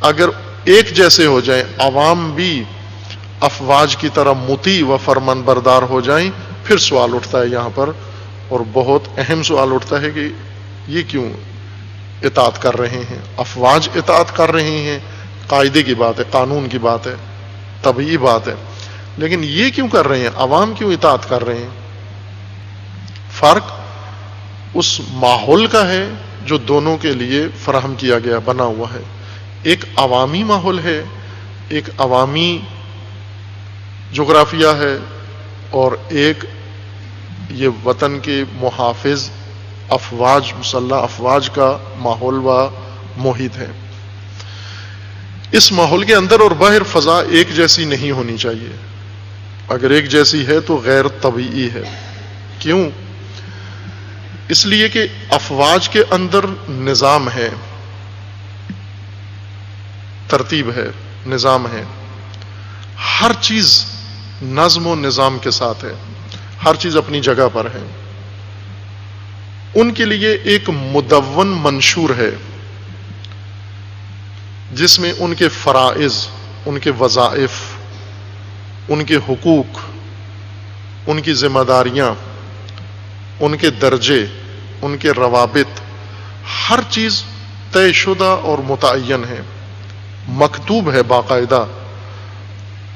اگر ایک جیسے ہو جائیں، عوام بھی افواج کی طرح مطیع و فرمان بردار ہو جائیں، پھر سوال اٹھتا ہے یہاں پر، اور بہت اہم سوال اٹھتا ہے کہ یہ کیوں اطاعت کر رہے ہیں؟ افواج اطاعت کر رہے ہیں، قاعدے کی بات ہے، قانون کی بات ہے، طبیعی بات ہے، لیکن یہ کیوں کر رہے ہیں؟ عوام کیوں اطاعت کر رہے ہیں؟ فرق اس ماحول کا ہے جو دونوں کے لیے فراہم کیا گیا، بنا ہوا ہے۔ ایک عوامی ماحول ہے، ایک عوامی جغرافیہ ہے، اور ایک یہ وطن کے محافظ افواج، مسلح افواج کا ماحول و محیط ہے۔ اس ماحول کے اندر اور باہر فضا ایک جیسی نہیں ہونی چاہیے۔ اگر ایک جیسی ہے تو غیر طبیعی ہے۔ کیوں؟ اس لیے کہ افواج کے اندر نظام ہے، ترتیب ہے، نظام ہے، ہر چیز نظم و نظام کے ساتھ ہے، ہر چیز اپنی جگہ پر ہے۔ ان کے لیے ایک مدون منشور ہے جس میں ان کے فرائض، ان کے وظائف، ان کے حقوق، ان کی ذمہ داریاں، ان کے درجے، ان کے روابط، ہر چیز طے شدہ اور متعین ہے، مکتوب ہے باقاعدہ،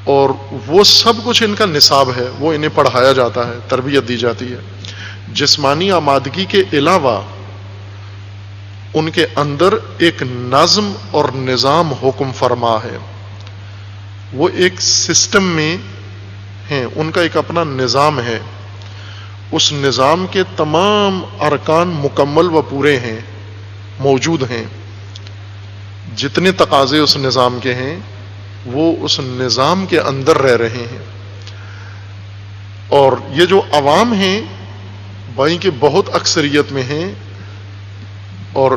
اور وہ سب کچھ ان کا نصاب ہے، وہ انہیں پڑھایا جاتا ہے، تربیت دی جاتی ہے۔ جسمانی آمادگی کے علاوہ ان کے اندر ایک نظم اور نظام حکم فرما ہے، وہ ایک سسٹم میں ہیں، ان کا ایک اپنا نظام ہے، اس نظام کے تمام ارکان مکمل و پورے ہیں، موجود ہیں، جتنے تقاضے اس نظام کے ہیں وہ اس نظام کے اندر رہ رہے ہیں۔ اور یہ جو عوام ہیں بھائی کہ بہت اکثریت میں ہیں، اور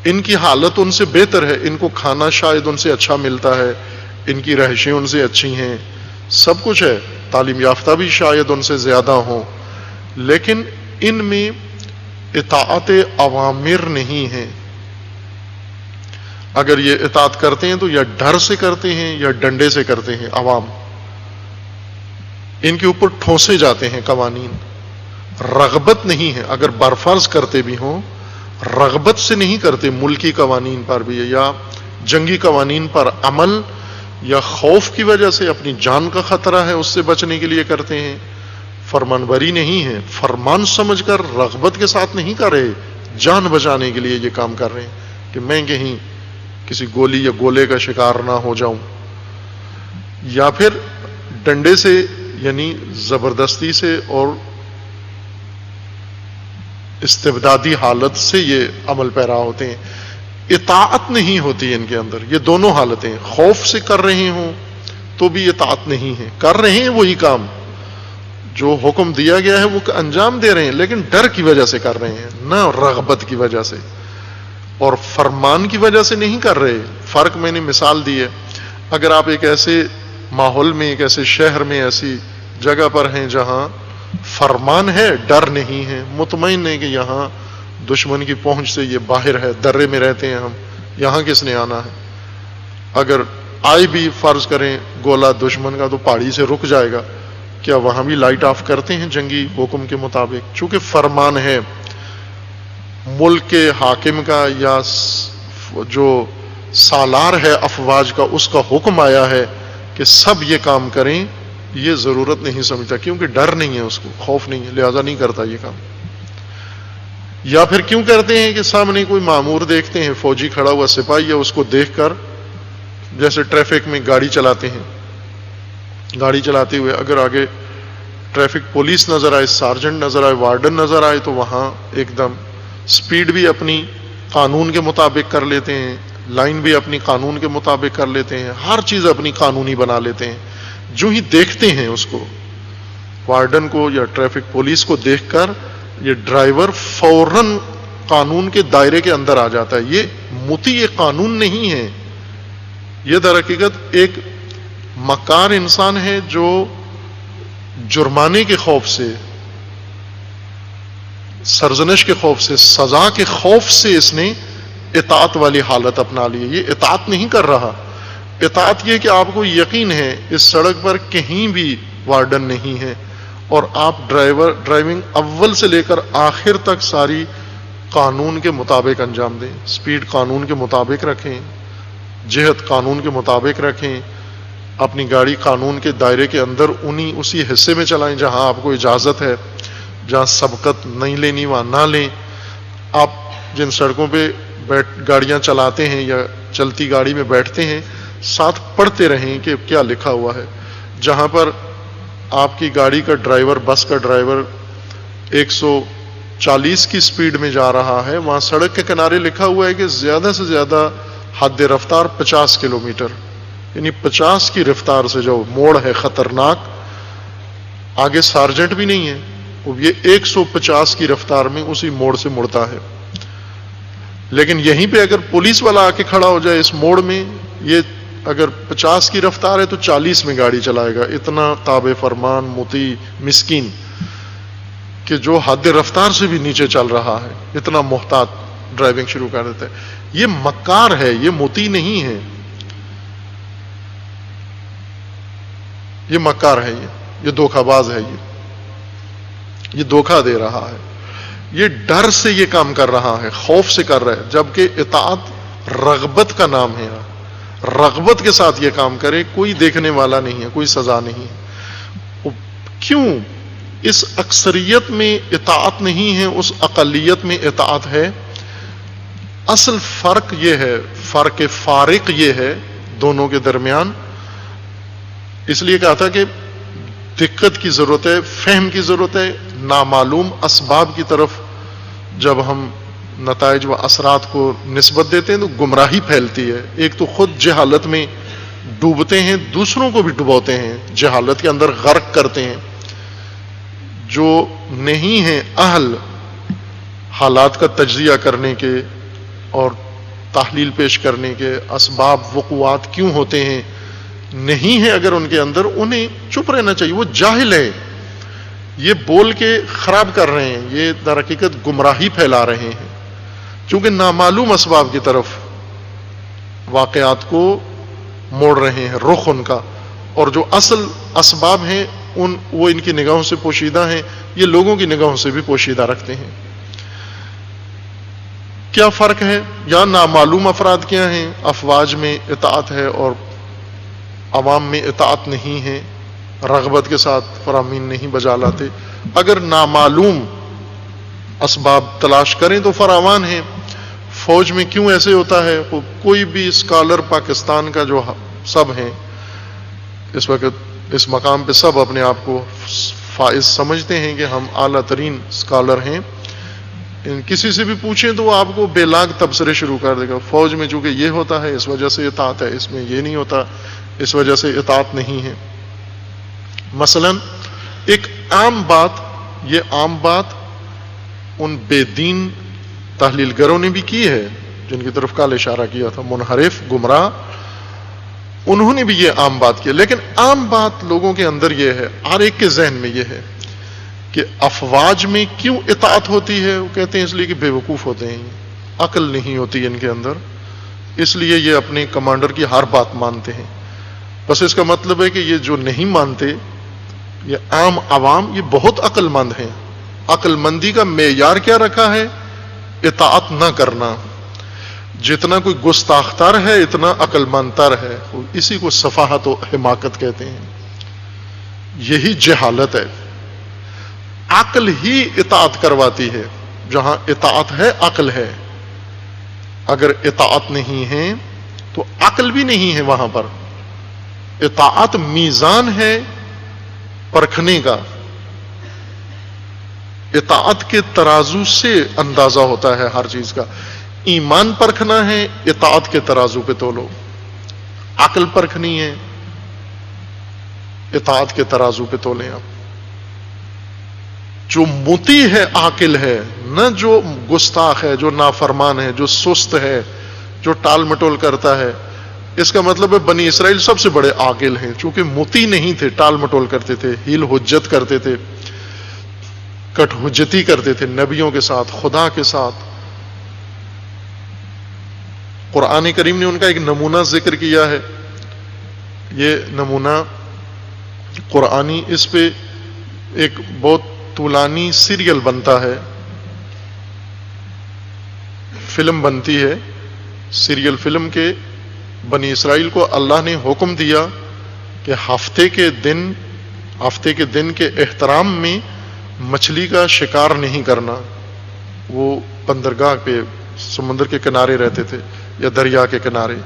ان کی حالت ان سے بہتر ہے، ان کو کھانا شاید ان سے اچھا ملتا ہے، ان کی رہائشیں ان سے اچھی ہیں، سب کچھ ہے، تعلیم یافتہ بھی شاید ان سے زیادہ ہوں، لیکن ان میں اطاعت اوامر نہیں ہے۔ اگر یہ اطاعت کرتے ہیں تو یا ڈر سے کرتے ہیں یا ڈنڈے سے کرتے ہیں۔ عوام ان کے اوپر ٹھونسے جاتے ہیں قوانین، رغبت نہیں ہے، اگر برفرض کرتے بھی ہوں رغبت سے نہیں کرتے، ملکی قوانین پر بھی یا جنگی قوانین پر عمل یا خوف کی وجہ سے، اپنی جان کا خطرہ ہے اس سے بچنے کے لیے کرتے ہیں، فرمانبری نہیں ہے، فرمان سمجھ کر رغبت کے ساتھ نہیں کر رہے، جان بچانے کے لیے یہ کام کر رہے ہیں کہ میں کہیں کسی گولی یا گولے کا شکار نہ ہو جاؤں، یا پھر ڈنڈے سے یعنی زبردستی سے اور استبدادی حالت سے یہ عمل پیرا ہوتے ہیں۔ اطاعت نہیں ہوتی ان کے اندر، یہ دونوں حالتیں، خوف سے کر رہے ہوں تو بھی اطاعت نہیں ہے، کر رہے ہیں وہی کام جو حکم دیا گیا ہے وہ انجام دے رہے ہیں، لیکن ڈر کی وجہ سے کر رہے ہیں، نہ رغبت کی وجہ سے اور فرمان کی وجہ سے نہیں کر رہے۔ فرق میں نے مثال دی ہے، اگر آپ ایک ایسے ماحول میں، ایک ایسے شہر میں، ایسی جگہ پر ہیں جہاں فرمان ہے، ڈر نہیں ہے، مطمئن ہے کہ یہاں دشمن کی پہنچ سے یہ باہر ہے، درے میں رہتے ہیں ہم، یہاں کس نے آنا ہے، اگر آئے بھی فرض کریں گولا دشمن کا تو پہاڑی سے رک جائے گا، کیا وہاں بھی لائٹ آف کرتے ہیں جنگی حکم کے مطابق؟ چونکہ فرمان ہے ملک کے حاکم کا یا جو سالار ہے افواج کا، اس کا حکم آیا ہے کہ سب یہ کام کریں، یہ ضرورت نہیں سمجھتا، کیونکہ ڈر نہیں ہے، اس کو خوف نہیں ہے، لہذا نہیں کرتا یہ کام۔ یا پھر کیوں کرتے ہیں کہ سامنے کوئی مامور دیکھتے ہیں، فوجی کھڑا ہوا سپاہی ہے، اس کو دیکھ کر جیسے ٹریفک میں گاڑی چلاتے ہیں، گاڑی چلاتے ہوئے اگر آگے ٹریفک پولیس نظر آئے، سارجنٹ نظر آئے، وارڈن نظر آئے تو وہاں ایک دم سپیڈ بھی اپنی قانون کے مطابق کر لیتے ہیں، لائن بھی اپنی قانون کے مطابق کر لیتے ہیں، ہر چیز اپنی قانونی بنا لیتے ہیں۔ جو ہی دیکھتے ہیں اس کو، وارڈن کو یا ٹریفک پولیس کو دیکھ کر یہ ڈرائیور فوراً قانون کے دائرے کے اندر آ جاتا ہے. یہ مطیع قانون نہیں ہے، یہ در حقیقت ایک مکار انسان ہے جو جرمانے کے خوف سے، سرزنش کے خوف سے، سزا کے خوف سے اس نے اطاعت والی حالت اپنا لی. یہ اطاعت نہیں کر رہا. اطاعت یہ کہ آپ کو یقین ہے اس سڑک پر کہیں بھی وارڈن نہیں ہے اور آپ ڈرائیونگ اول سے لے کر آخر تک ساری قانون کے مطابق انجام دیں. سپیڈ قانون کے مطابق رکھیں، جہت قانون کے مطابق رکھیں، اپنی گاڑی قانون کے دائرے کے اندر اسی حصے میں چلائیں جہاں آپ کو اجازت ہے، جہاں سبقت نہیں لینی وہاں نہ لیں. آپ جن سڑکوں پہ گاڑیاں چلاتے ہیں یا چلتی گاڑی میں بیٹھتے ہیں، ساتھ پڑھتے رہیں کہ کیا لکھا ہوا ہے. جہاں پر آپ کی گاڑی کا ڈرائیور، بس کا ڈرائیور 140 کی سپیڈ میں جا رہا ہے، وہاں سڑک کے کنارے لکھا ہوا ہے کہ زیادہ سے زیادہ حد رفتار 50 کلومیٹر، یعنی 50 کی رفتار سے جو موڑ ہے خطرناک، آگے سارجنٹ بھی نہیں ہے، یہ 150 کی رفتار میں اسی موڑ سے مڑتا ہے. لیکن یہیں پہ اگر پولیس والا آ کے کھڑا ہو جائے اس موڑ میں، یہ اگر 50 کی رفتار ہے تو 40 میں گاڑی چلائے گا. اتنا تابع فرمان، مطیع، مسکین کہ جو حد رفتار سے بھی نیچے چل رہا ہے، اتنا محتاط ڈرائیونگ شروع کر دیتا ہے. یہ مکار ہے، یہ مطیع نہیں ہے، یہ مکار ہے، یہ دھوکہ باز ہے، یہ دھوکہ دے رہا ہے، یہ ڈر سے یہ کام کر رہا ہے، خوف سے کر رہا ہے. جبکہ اطاعت رغبت کا نام ہے، رغبت کے ساتھ یہ کام کرے، کوئی دیکھنے والا نہیں ہے، کوئی سزا نہیں ہے. کیوں اس اکثریت میں اطاعت نہیں ہے، اس اقلیت میں اطاعت ہے؟ اصل فرق یہ ہے، فرق فارق یہ ہے دونوں کے درمیان. اس لیے کہا تھا کہ دقت کی ضرورت ہے، فہم کی ضرورت ہے. نامعلوم اسباب کی طرف جب ہم نتائج و اثرات کو نسبت دیتے ہیں تو گمراہی پھیلتی ہے. ایک تو خود جہالت میں ڈوبتے ہیں، دوسروں کو بھی ڈبوتے ہیں، جہالت کے اندر غرق کرتے ہیں. جو نہیں ہیں اہل حالات کا تجزیہ کرنے کے اور تحلیل پیش کرنے کے، اسباب وقوعات کیوں ہوتے ہیں نہیں ہے اگر ان کے اندر، انہیں چپ رہنا چاہیے. وہ جاہل ہیں، یہ بول کے خراب کر رہے ہیں، یہ در حقیقت گمراہی پھیلا رہے ہیں، چونکہ نامعلوم اسباب کی طرف واقعات کو موڑ رہے ہیں رخ ان کا. اور جو اصل اسباب ہیں وہ ان کی نگاہوں سے پوشیدہ ہیں، یہ لوگوں کی نگاہوں سے بھی پوشیدہ رکھتے ہیں. کیا فرق ہے؟ یا نامعلوم افراد کیا ہیں؟ افواج میں اطاعت ہے اور عوام میں اطاعت نہیں ہے، رغبت کے ساتھ فرامین نہیں بجا لاتے. اگر نامعلوم اسباب تلاش کریں تو فراوان ہیں. فوج میں کیوں ایسے ہوتا ہے؟ کوئی بھی اسکالر پاکستان کا جو سب ہیں اس وقت اس مقام پہ سب اپنے آپ کو فائز سمجھتے ہیں کہ ہم اعلیٰ ترین اسکالر ہیں. کسی سے بھی پوچھیں تو وہ آپ کو بے لاگ تبصرے شروع کر دے گا. فوج میں چونکہ یہ ہوتا ہے اس وجہ سے اطاعت ہے، اس میں یہ نہیں ہوتا اس وجہ سے اطاعت نہیں ہے. مثلا ایک عام بات، یہ عام بات ان بے دین تحلیل گروں نے بھی کی ہے جن کی طرف کل اشارہ کیا تھا، منحرف، گمراہ، انہوں نے بھی یہ عام بات کی. لیکن عام بات لوگوں کے اندر یہ ہے، ہر ایک کے ذہن میں یہ ہے کہ افواج میں کیوں اطاعت ہوتی ہے؟ وہ کہتے ہیں اس لیے کہ بے وقوف ہوتے ہیں، عقل نہیں ہوتی ان کے اندر، اس لیے یہ اپنے کمانڈر کی ہر بات مانتے ہیں. بس اس کا مطلب ہے کہ یہ جو نہیں مانتے، یہ عام عوام، یہ بہت عقل مند ہیں. عقل مندی کا معیار کیا رکھا ہے؟ اطاعت نہ کرنا. جتنا کوئی گستاخ تر ہے اتنا عقل مند تر ہے. اسی کو سفاہت و حماقت کہتے ہیں. یہی جہالت ہے. عقل ہی اطاعت کرواتی ہے. جہاں اطاعت ہے عقل ہے، اگر اطاعت نہیں ہے تو عقل بھی نہیں ہے وہاں پر. اطاعت میزان ہے پرکھنے کا، اطاعت کے ترازو سے اندازہ ہوتا ہے ہر چیز کا. ایمان پرکھنا ہے، اطاعت کے ترازو پہ تولو. عقل پرکھنی ہے، اطاعت کے ترازو پہ تولیں آپ. جو مطیع ہے عاقل ہے، نہ جو گستاخ ہے، جو نافرمان ہے، جو سست ہے، جو ٹال مٹول کرتا ہے. اس کا مطلب ہے بنی اسرائیل سب سے بڑے عاقل ہیں، چونکہ مطیع نہیں تھے، ٹال مٹول کرتے تھے، ہیل حجت کرتے تھے، کٹ حجتی کرتے تھے نبیوں کے ساتھ، خدا کے ساتھ. قرآن کریم نے ان کا ایک نمونہ ذکر کیا ہے. یہ نمونہ قرآنی، اس پہ ایک بہت طولانی سیریل بنتا ہے، فلم بنتی ہے، سیریل فلم کے. بنی اسرائیل کو اللہ نے حکم دیا کہ ہفتے کے دن کے احترام میں مچھلی کا شکار نہیں کرنا. وہ بندرگاہ پہ سمندر کے کنارے رہتے تھے یا دریا کے کنارے،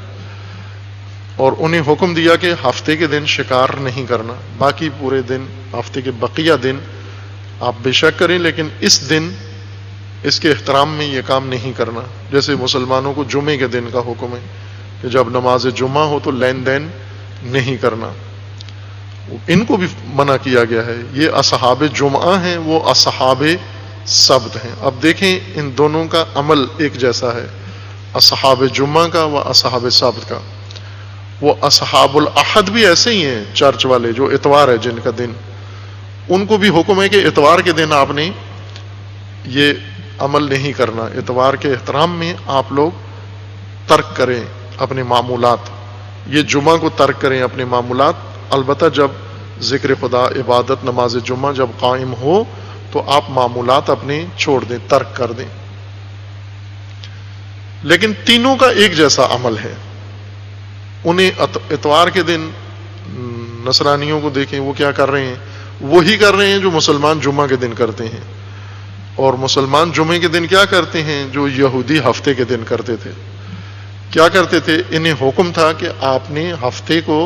اور انہیں حکم دیا کہ ہفتے کے دن شکار نہیں کرنا. باقی پورے دن، ہفتے کے بقیہ دن آپ بے شک کریں، لیکن اس دن اس کے احترام میں یہ کام نہیں کرنا. جیسے مسلمانوں کو جمعے کے دن کا حکم ہے کہ جب نماز جمعہ ہو تو لین دین نہیں کرنا. ان کو بھی منع کیا گیا ہے. یہ اصحاب جمعہ ہیں، وہ اصحاب سبت ہیں. اب دیکھیں ان دونوں کا عمل ایک جیسا ہے، اصحاب جمعہ کا و اصحاب سبت کا. وہ اصحاب الاحد بھی ایسے ہی ہیں، چرچ والے جو اتوار ہے جن کا دن، ان کو بھی حکم ہے کہ اتوار کے دن آپ نے یہ عمل نہیں کرنا. اتوار کے احترام میں آپ لوگ ترک کریں اپنے معمولات. یہ جمعہ کو ترک کریں اپنے معمولات، البتہ جب ذکر خدا، عبادت، نماز جمعہ جب قائم ہو تو آپ معمولات اپنے چھوڑ دیں، ترک کر دیں. لیکن تینوں کا ایک جیسا عمل ہے. انہیں اتوار کے دن، نصرانیوں کو دیکھیں وہ کیا کر رہے ہیں، وہی کر رہے ہیں جو مسلمان جمعہ کے دن کرتے ہیں. اور مسلمان جمعے کے دن کیا کرتے ہیں جو یہودی ہفتے کے دن کرتے تھے. کیا کرتے تھے؟ انہیں حکم تھا کہ آپ نے ہفتے کو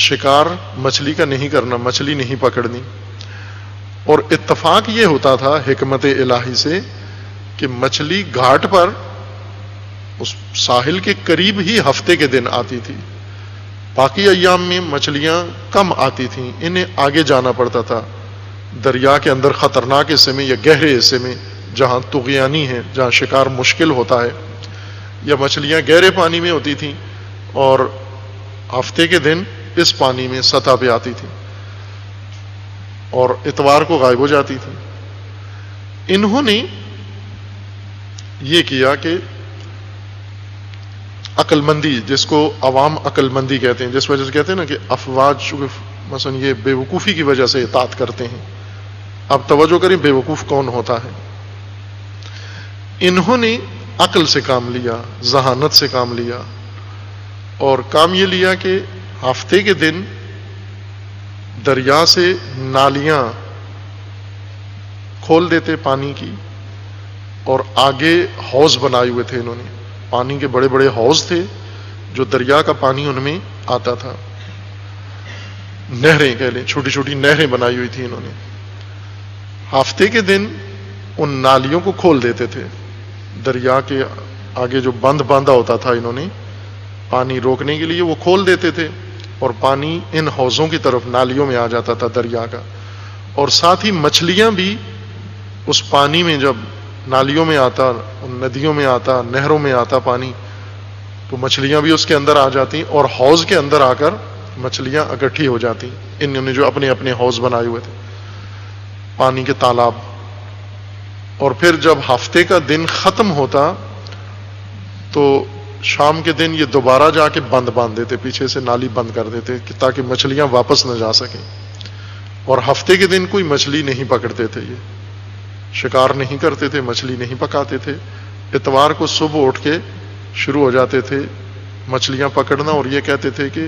شکار مچھلی کا نہیں کرنا، مچھلی نہیں پکڑنی. اور اتفاق یہ ہوتا تھا حکمت الہی سے کہ مچھلی گھاٹ پر اس ساحل کے قریب ہی ہفتے کے دن آتی تھی. باقی ایام میں مچھلیاں کم آتی تھیں، انہیں آگے جانا پڑتا تھا دریا کے اندر خطرناک حصے میں یا گہرے حصے میں جہاں طغیانی ہے، جہاں شکار مشکل ہوتا ہے. یا مچھلیاں گہرے پانی میں ہوتی تھیں اور ہفتے کے دن اس پانی میں سطح پہ آتی تھیں اور اتوار کو غائب ہو جاتی تھیں. انہوں نے یہ کیا کہ عقل مندی، جس کو عوام عقل مندی کہتے ہیں، جس وجہ سے کہتے ہیں نا کہ افواج مثلا یہ بے وقوفی کی وجہ سے اطاعت کرتے ہیں. اب توجہ کریں بے وقوف کون ہوتا ہے. انہوں نے عقل سے کام لیا، ذہانت سے کام لیا، اور کام یہ لیا کہ ہفتے کے دن دریا سے نالیاں کھول دیتے پانی کی، اور آگے حوض بنائے ہوئے تھے انہوں نے. پانی کے بڑے بڑے حوض تھے جو دریا کا پانی ان میں آتا تھا. نہریں کہہ لیں، چھوٹی چھوٹی نہریں بنائی ہوئی تھی انہوں نے. ہفتے کے دن ان نالیوں کو کھول دیتے تھے. دریا کے آگے جو بند باندھا ہوتا تھا انہوں نے پانی روکنے کے لیے، وہ کھول دیتے تھے اور پانی ان حوضوں کی طرف، نالیوں میں آ جاتا تھا دریا کا. اور ساتھ ہی مچھلیاں بھی اس پانی میں، جب نالیوں میں آتا، ندیوں میں آتا، نہروں میں آتا پانی، تو مچھلیاں بھی اس کے اندر آ جاتی اور حوض کے اندر آ کر مچھلیاں اکٹھی ہو جاتی. انہوں نے جو اپنے اپنے حوض بنائے ہوئے تھے، پانی کے تالاب. اور پھر جب ہفتے کا دن ختم ہوتا تو شام کے دن یہ دوبارہ جا کے بند باندھ دیتے، پیچھے سے نالی بند کر دیتے تاکہ مچھلیاں واپس نہ جا سکیں. اور ہفتے کے دن کوئی مچھلی نہیں پکڑتے تھے، یہ شکار نہیں کرتے تھے، مچھلی نہیں پکاتے تھے. اتوار کو صبح اٹھ کے شروع ہو جاتے تھے مچھلیاں پکڑنا، اور یہ کہتے تھے کہ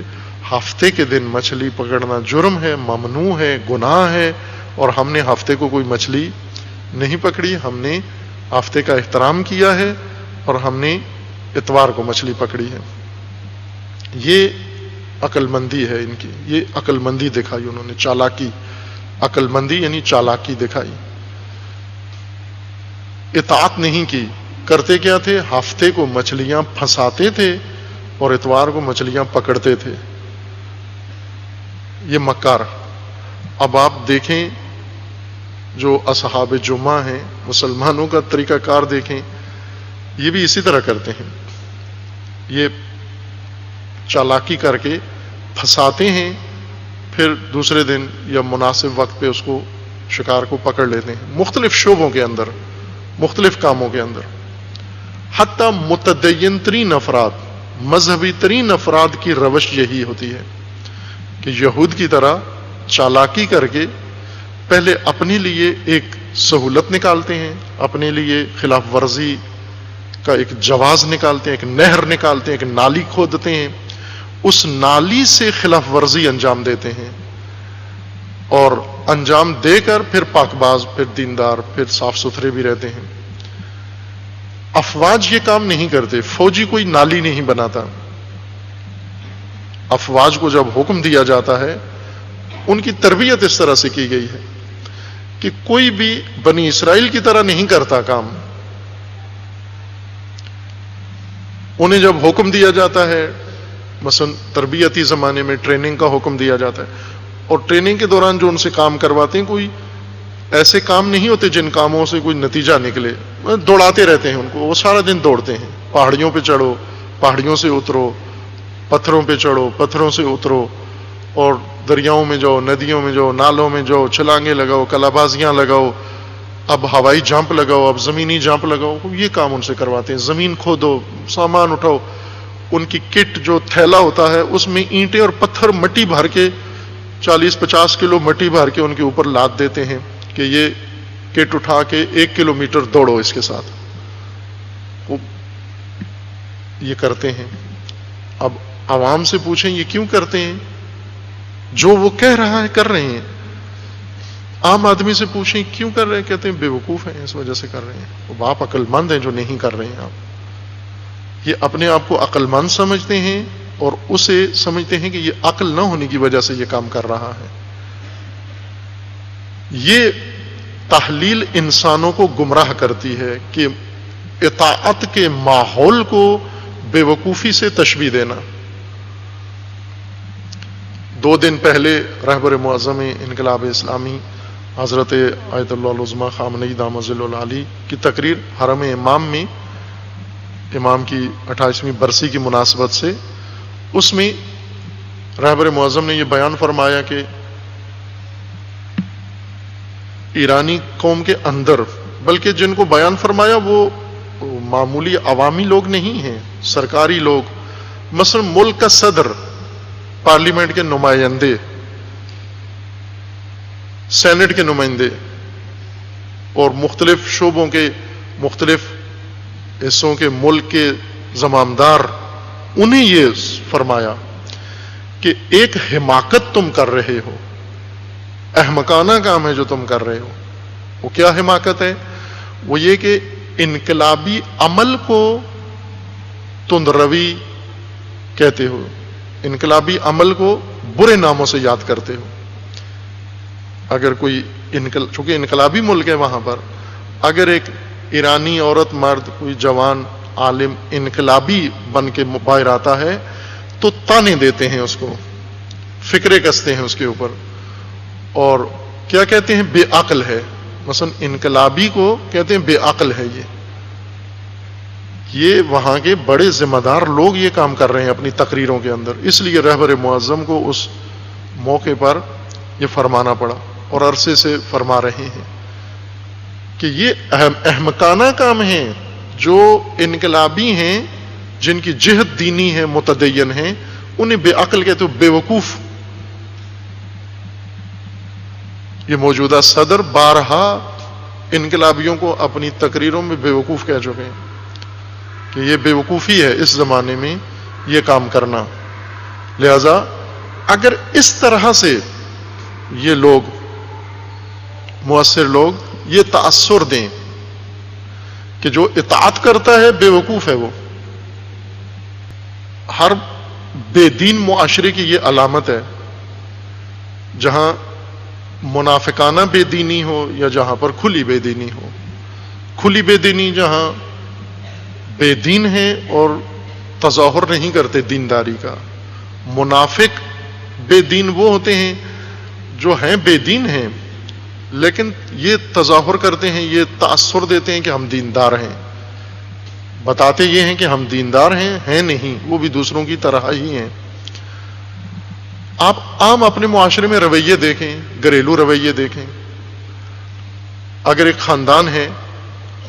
ہفتے کے دن مچھلی پکڑنا جرم ہے، ممنوع ہے، گناہ ہے، اور ہم نے ہفتے کو کوئی مچھلی نہیں پکڑی. ہم نے ہفتے کا احترام کیا ہے اور ہم نے اتوار کو مچھلی پکڑی ہے. یہ عقل مندی ہے ان کی، یہ عقل مندی دکھائی انہوں نے، چالاکی. عقل مندی یعنی چالاکی دکھائی. اطاعت نہیں کی. کرتے کیا تھے؟ ہفتے کو مچھلیاں پھنساتے تھے اور اتوار کو مچھلیاں پکڑتے تھے. یہ مکار. اب آپ دیکھیں جو اصحاب جمعہ ہیں، مسلمانوں کا طریقہ کار دیکھیں، یہ بھی اسی طرح کرتے ہیں. یہ چالاکی کر کے پھنساتے ہیں، پھر دوسرے دن یا مناسب وقت پہ اس کو شکار کو پکڑ لیتے ہیں، مختلف شعبوں کے اندر، مختلف کاموں کے اندر. حتیٰ متدین ترین افراد، مذہبی ترین افراد کی روش یہی ہوتی ہے کہ یہود کی طرح چالاکی کر کے پہلے اپنے لیے ایک سہولت نکالتے ہیں، اپنے لیے خلاف ورزی کا ایک جواز نکالتے ہیں، ایک نہر نکالتے ہیں، ایک نالی کھودتے ہیں، اس نالی سے خلاف ورزی انجام دیتے ہیں، اور انجام دے کر پھر پاک باز، پھر دیندار، پھر صاف ستھرے بھی رہتے ہیں. افواج یہ کام نہیں کرتے، فوجی کوئی نالی نہیں بناتا. افواج کو جب حکم دیا جاتا ہے، ان کی تربیت اس طرح سے کی گئی ہے کہ کوئی بھی بنی اسرائیل کی طرح نہیں کرتا کام. انہیں جب حکم دیا جاتا ہے، مثلا تربیتی زمانے میں ٹریننگ کا حکم دیا جاتا ہے، اور ٹریننگ کے دوران جو ان سے کام کرواتے ہیں، کوئی ایسے کام نہیں ہوتے جن کاموں سے کوئی نتیجہ نکلے. دوڑاتے رہتے ہیں ان کو، وہ سارا دن دوڑتے ہیں. پہاڑیوں پہ چڑھو، پہاڑیوں سے اترو، پتھروں پہ چڑھو، پتھروں سے اترو، اور دریاؤں میں جاؤ، ندیوں میں جاؤ، نالوں میں جاؤ، چھلانگیں لگاؤ، کلابازیاں لگاؤ، اب ہوائی جمپ لگاؤ، اب زمینی جمپ لگاؤ. یہ کام ان سے کرواتے ہیں. زمین کھودو، سامان اٹھاؤ. ان کی کٹ جو تھیلا ہوتا ہے، اس میں اینٹیں اور پتھر مٹی بھر کے 40-50 کلو مٹی بھر کے ان کے اوپر لاد دیتے ہیں کہ یہ کٹ اٹھا کے 1 کلومیٹر دوڑو اس کے ساتھ. وہ یہ کرتے ہیں. اب عوام سے پوچھیں یہ کیوں کرتے ہیں؟ جو وہ کہہ رہا ہے کر رہے ہیں. عام آدمی سے پوچھیں کیوں کر رہے ہیں، کہتے ہیں بے وقوف ہیں اس وجہ سے کر رہے ہیں. آپ عقل مند ہیں جو نہیں کر رہے ہیں. آپ یہ اپنے آپ کو عقل مند سمجھتے ہیں اور اسے سمجھتے ہیں کہ یہ عقل نہ ہونے کی وجہ سے یہ کام کر رہا ہے. یہ تحلیل انسانوں کو گمراہ کرتی ہے کہ اطاعت کے ماحول کو بے وقوفی سے تشبیہ دینا. 2 دن پہلے رہبر معظم انقلاب اسلامی حضرت آیت اللہ العظمیٰ خامنئی دامت ظلہ العالی کی تقریر حرم امام میں، امام کی 28ویں برسی کی مناسبت سے، اس میں رہبر معظم نے یہ بیان فرمایا کہ ایرانی قوم کے اندر، بلکہ جن کو بیان فرمایا وہ معمولی عوامی لوگ نہیں ہیں، سرکاری لوگ، مثلا ملک کا صدر، پارلیمنٹ کے نمائندے، سینٹ کے نمائندے، اور مختلف شعبوں کے مختلف حصوں کے ملک کے زمامدار، انہیں یہ فرمایا کہ ایک حماقت تم کر رہے ہو، احمقانہ کام ہے جو تم کر رہے ہو. وہ کیا حماقت ہے؟ وہ یہ کہ انقلابی عمل کو تند روی کہتے ہو، انقلابی عمل کو برے ناموں سے یاد کرتے ہو. اگر کوئی چونکہ انقلابی ملک ہے وہاں پر، اگر ایک ایرانی عورت، مرد، کوئی جوان عالم انقلابی بن کے باہر آتا ہے تو تانے دیتے ہیں اس کو، فکرے کستے ہیں اس کے اوپر، اور کیا کہتے ہیں؟ بے عقل ہے. مثلا انقلابی کو کہتے ہیں بے عقل ہے. یہ وہاں کے بڑے ذمہ دار لوگ یہ کام کر رہے ہیں اپنی تقریروں کے اندر. اس لیے رہبر معظم کو اس موقع پر یہ فرمانا پڑا، اور عرصے سے فرما رہے ہیں کہ یہ احمقانہ کام ہیں. جو انقلابی ہیں، جن کی جہت دینی ہے، متدین ہیں، انہیں بے عقل کہتے ہو، بے وقوف. یہ موجودہ صدر بارہا انقلابیوں کو اپنی تقریروں میں بے وقوف کہہ چکے ہیں کہ یہ بے وقوفی ہے اس زمانے میں یہ کام کرنا. لہذا اگر اس طرح سے یہ لوگ، مؤثر لوگ، یہ تاثر دیں کہ جو اطاعت کرتا ہے بے وقوف ہے، وہ ہر بے دین معاشرے کی یہ علامت ہے. جہاں منافقانہ بے دینی ہو یا جہاں پر کھلی بے دینی ہو. کھلی بے دینی جہاں بے دین ہیں اور تظاہر نہیں کرتے دینداری کا. منافق بے دین وہ ہوتے ہیں جو ہیں بے دین ہیں لیکن یہ تظاہر کرتے ہیں، یہ تاثر دیتے ہیں کہ ہم دیندار ہیں، بتاتے یہ ہیں کہ ہم دیندار ہیں نہیں، وہ بھی دوسروں کی طرح ہی ہیں۔ آپ عام اپنے معاشرے میں رویے دیکھیں، گھریلو رویے دیکھیں۔ اگر ایک خاندان ہے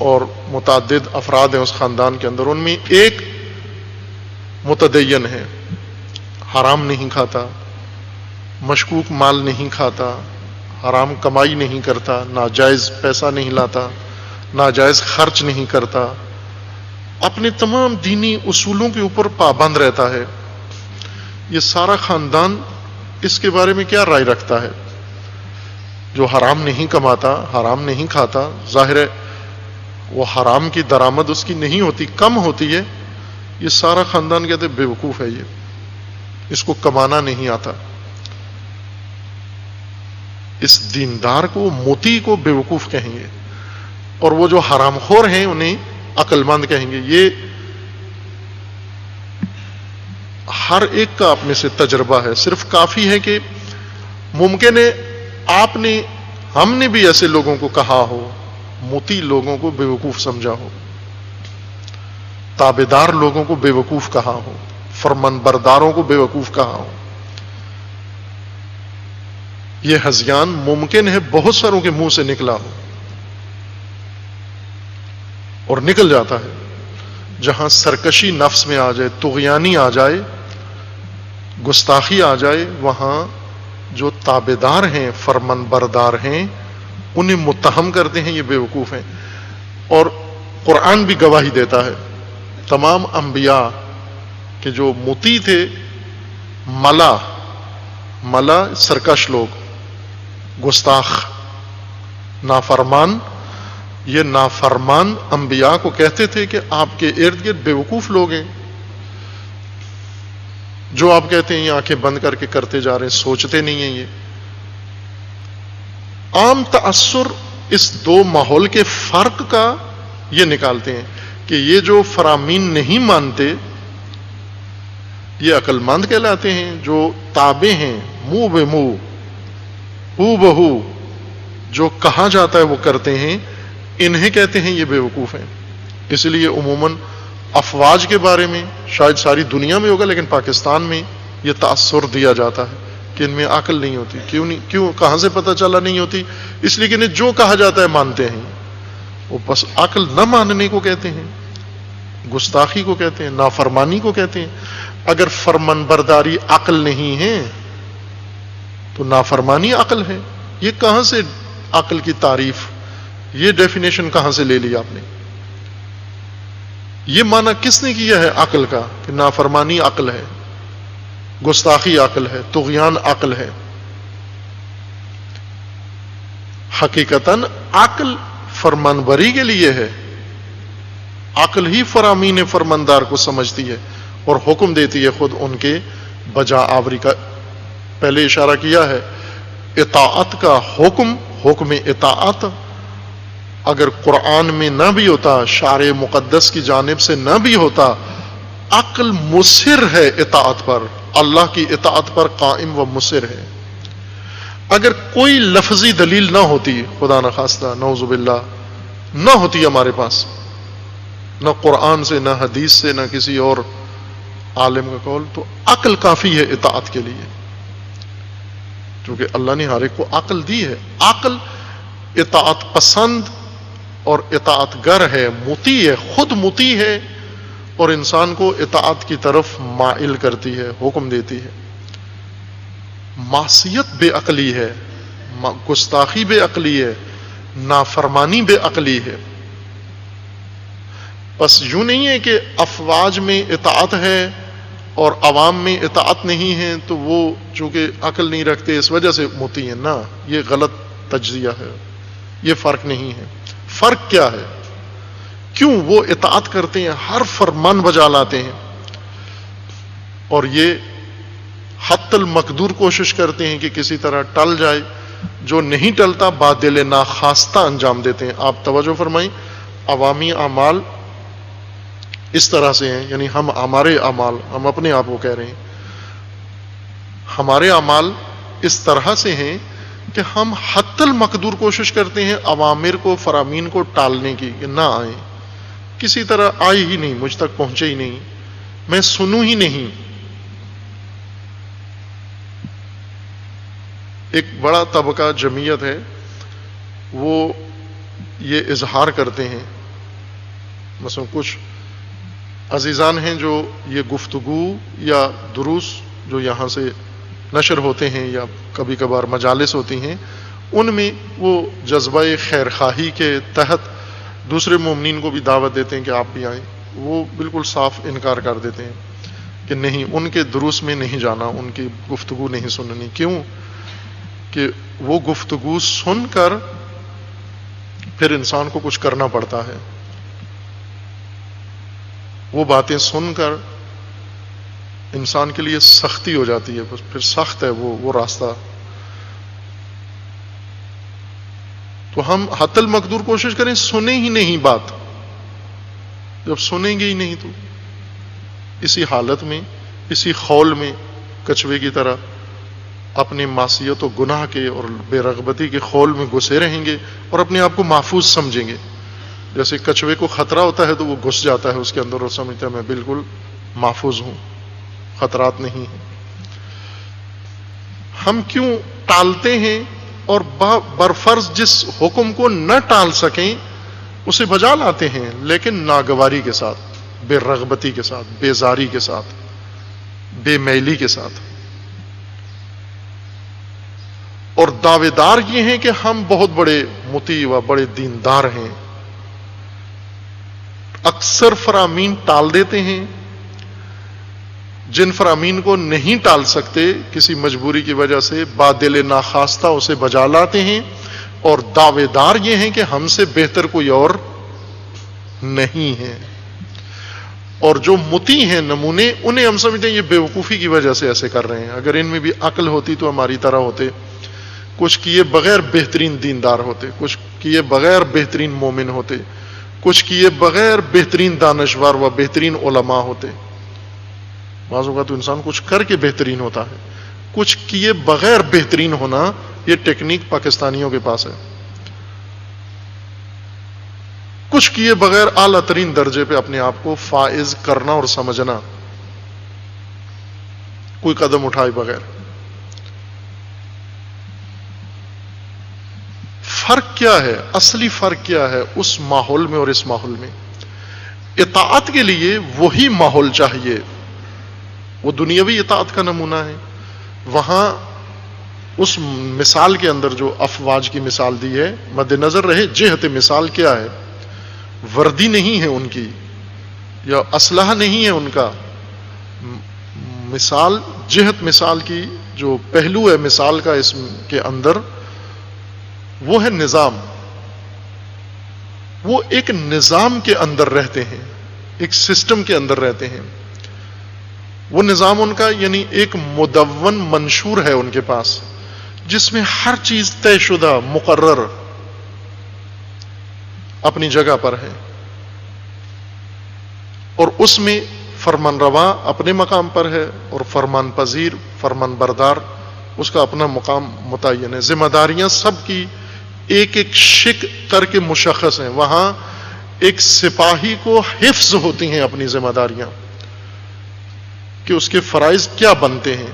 اور متعدد افراد ہیں اس خاندان کے اندر، ان میں ایک متدین ہے، حرام نہیں کھاتا، مشکوک مال نہیں کھاتا، حرام کمائی نہیں کرتا، ناجائز پیسہ نہیں لاتا، ناجائز خرچ نہیں کرتا، اپنے تمام دینی اصولوں کے اوپر پابند رہتا ہے، یہ سارا خاندان اس کے بارے میں کیا رائے رکھتا ہے؟ جو حرام نہیں کماتا، حرام نہیں کھاتا، ظاہر ہے وہ حرام کی درآمد اس کی نہیں ہوتی، کم ہوتی ہے، یہ سارا خاندان کہتے بے وقوف ہے، یہ اس کو کمانا نہیں آتا۔ اس دیندار کو، موتی کو بے وقوف کہیں گے، اور وہ جو حرام خور ہیں انہیں عقل مند کہیں گے۔ یہ ہر ایک کا آپ میں سے تجربہ ہے، صرف کافی ہے کہ ممکن ہے آپ نے، ہم نے بھی ایسے لوگوں کو کہا ہو، موتی لوگوں کو بے وقوف سمجھا ہو، تابعدار لوگوں کو بے وقوف کہا ہو، فرمان برداروں کو بے وقوف کہا ہو۔ یہ ہذیان ممکن ہے بہت ساروں کے منہ سے نکلا ہو، اور نکل جاتا ہے۔ جہاں سرکشی نفس میں آ جائے، طغیانی آ جائے، گستاخی آ جائے، وہاں جو تابعدار ہیں، فرمان بردار ہیں، انہیں متہم کرتے ہیں یہ بے وقوف ہیں۔ اور قرآن بھی گواہی دیتا ہے، تمام انبیاء کہ جو مطیع تھے، ملا سرکش لوگ، گستاخ، نافرمان، یہ نافرمان انبیاء کو کہتے تھے کہ آپ کے ارد گرد بے وقوف لوگ ہیں، جو آپ کہتے ہیں یہ آنکھیں بند کر کے کرتے جا رہے ہیں، سوچتے نہیں ہیں۔ یہ عام تأثر اس دو ماحول کے فرق کا یہ نکالتے ہیں کہ یہ جو فرامین نہیں مانتے یہ عقل مند کہلاتے ہیں، جو تابع ہیں، منہ بے منہ، ہو بہو جو کہا جاتا ہے وہ کرتے ہیں، انہیں کہتے ہیں یہ بے وقوف ہیں۔ اس لیے عموماً افواج کے بارے میں شاید ساری دنیا میں ہوگا، لیکن پاکستان میں یہ تأثر دیا جاتا ہے کہ ان میں عقل نہیں ہوتی۔ کیوں کہاں سے پتہ چلا نہیں ہوتی؟ اس لیے کہ انہیں جو کہا جاتا ہے مانتے ہیں، وہ بس عقل نہ ماننے کو کہتے ہیں، گستاخی کو کہتے ہیں، نافرمانی کو کہتے ہیں۔ اگر فرمان برداری عقل نہیں ہے تو نافرمانی عقل ہے۔ یہ کہاں سے عقل کی تعریف، یہ ڈیفینیشن کہاں سے لے لی آپ نے؟ یہ معنی کس نے کیا ہے عقل کا کہ نافرمانی عقل ہے، گستاخی عقل ہے، طغیان عقل ہے؟ حقیقتاً عقل فرمان بری کے لیے ہے، عقل ہی فرامین فرماندار کو سمجھتی ہے اور حکم دیتی ہے خود ان کے بجا آوری کا۔ پہلے اشارہ کیا ہے اطاعت کا، حکم اطاعت اگر قرآن میں نہ بھی ہوتا، شارع مقدس کی جانب سے نہ بھی ہوتا، عقل مصر ہے اطاعت پر، اللہ کی اطاعت پر قائم و مصر ہے۔ اگر کوئی لفظی دلیل نہ ہوتی، خدا نخواستہ، نعوذ باللہ، نہ ہوتی ہمارے پاس، نہ قرآن سے، نہ حدیث سے، نہ کسی اور عالم کا قول، تو عقل کافی ہے اطاعت کے لیے، کیونکہ اللہ نے ہر ایک کو عقل دی ہے۔ عقل اطاعت پسند اور اطاعت گر ہے، مطیع ہے، خود مطیع ہے، اور انسان کو اطاعت کی طرف مائل کرتی ہے، حکم دیتی ہے۔ معصیت بے عقلی ہے، گستاخی بے عقلی ہے، نافرمانی بے عقلی ہے۔ بس یوں نہیں ہے کہ افواج میں اطاعت ہے اور عوام میں اطاعت نہیں ہے تو وہ چونکہ عقل نہیں رکھتے اس وجہ سے مطیع ہیں، نہ، یہ غلط تجزیہ ہے، یہ فرق نہیں ہے۔ فرق کیا ہے؟ کیوں وہ اطاعت کرتے ہیں، ہر فرمان بجا لاتے ہیں، اور یہ حتی المقدور کوشش کرتے ہیں کہ کسی طرح ٹل جائے، جو نہیں ٹلتا بادل ناخواستہ انجام دیتے ہیں۔ آپ توجہ فرمائیں، عوامی اعمال اس طرح سے ہیں، یعنی ہمارے اعمال، ہم اپنے آپ کو کہہ رہے ہیں، ہمارے اعمال اس طرح سے ہیں کہ ہم حتی المقدور کوشش کرتے ہیں اوامر کو، فرامین کو ٹالنے کی کہ نہ آئیں، کسی طرح آئے ہی نہیں، مجھ تک پہنچے ہی نہیں، میں سنوں ہی نہیں۔ ایک بڑا طبقہ جمعیت ہے، وہ یہ اظہار کرتے ہیں، مثلا کچھ عزیزان ہیں جو یہ گفتگو یا دروس جو یہاں سے نشر ہوتے ہیں یا کبھی کبھار مجالس ہوتی ہیں، ان میں وہ جذبہ خیر خواہی کے تحت دوسرے مومنین کو بھی دعوت دیتے ہیں کہ آپ بھی آئیں، وہ بالکل صاف انکار کر دیتے ہیں کہ نہیں، ان کے دروس میں نہیں جانا، ان کی گفتگو نہیں سننی۔ کیوں؟ کہ وہ گفتگو سن کر پھر انسان کو کچھ کرنا پڑتا ہے، وہ باتیں سن کر انسان کے لیے سختی ہو جاتی ہے، پھر سخت ہے وہ راستہ۔ تو ہم حتی المقدور کوشش کریں سنیں ہی نہیں بات، جب سنیں گے ہی نہیں تو اسی حالت میں، اسی خول میں کچھوے کی طرح اپنی معصیت و گناہ کے اور بے رغبتی کے خول میں گھسے رہیں گے اور اپنے آپ کو محفوظ سمجھیں گے۔ جیسے کچھوے کو خطرہ ہوتا ہے تو وہ گھس جاتا ہے اس کے اندر اور سمجھتا ہے میں بالکل محفوظ ہوں، خطرات نہیں ہیں۔ ہم کیوں ٹالتے ہیں اور برفرض جس حکم کو نہ ٹال سکیں اسے بجا لاتے ہیں، لیکن ناگواری کے ساتھ، بے رغبتی کے ساتھ، بیزاری کے ساتھ، بے میلی کے ساتھ، اور دعوے دار یہ ہیں کہ ہم بہت بڑے مطیع و بڑے دیندار ہیں، اکثر فرامین ٹال دیتے ہیں، جن فرامین کو نہیں ٹال سکتے کسی مجبوری کی وجہ سے بادل ناخواستہ اسے بجا لاتے ہیں، اور دعوے دار یہ ہیں کہ ہم سے بہتر کوئی اور نہیں ہے۔ اور جو مطیع ہیں نمونے، انہیں ہم سمجھتے ہیں یہ بیوقوفی کی وجہ سے ایسے کر رہے ہیں، اگر ان میں بھی عقل ہوتی تو ہماری طرح ہوتے، کچھ کیے بغیر بہترین دیندار ہوتے، کچھ کیے بغیر بہترین مومن ہوتے، کچھ کیے بغیر بہترین دانشور و بہترین علماء ہوتے۔ بعض اوقات تو انسان کچھ کر کے بہترین ہوتا ہے، کچھ کیے بغیر بہترین ہونا یہ ٹیکنیک پاکستانیوں کے پاس ہے، کچھ کیے بغیر اعلیٰ ترین درجے پہ اپنے آپ کو فائز کرنا اور سمجھنا، کوئی قدم اٹھائے بغیر۔ فرق کیا ہے؟ اصلی فرق کیا ہے اس ماحول میں اور اس ماحول میں؟ اطاعت کے لیے وہی ماحول چاہیے، وہ دنیاوی اطاعت کا نمونہ ہے۔ وہاں اس مثال کے اندر جو افواج کی مثال دی ہے، مد نظر رہے جہت مثال کیا ہے، وردی نہیں ہے ان کی یا اسلحہ نہیں ہے ان کا، مثال جہت مثال کی جو پہلو ہے مثال کا اس کے اندر وہ ہے نظام۔ وہ ایک نظام کے اندر رہتے ہیں، ایک سسٹم کے اندر رہتے ہیں۔ وہ نظام ان کا یعنی ایک مدون منشور ہے ان کے پاس، جس میں ہر چیز طے شدہ، مقرر اپنی جگہ پر ہے، اور اس میں فرمان روا اپنے مقام پر ہے اور فرمان پذیر، فرمان بردار اس کا اپنا مقام متعین ہے۔ ذمہ داریاں سب کی ایک ایک شک کر کے مشخص ہیں۔ وہاں ایک سپاہی کو حفظ ہوتی ہیں اپنی ذمہ داریاں کہ اس کے فرائض کیا بنتے ہیں،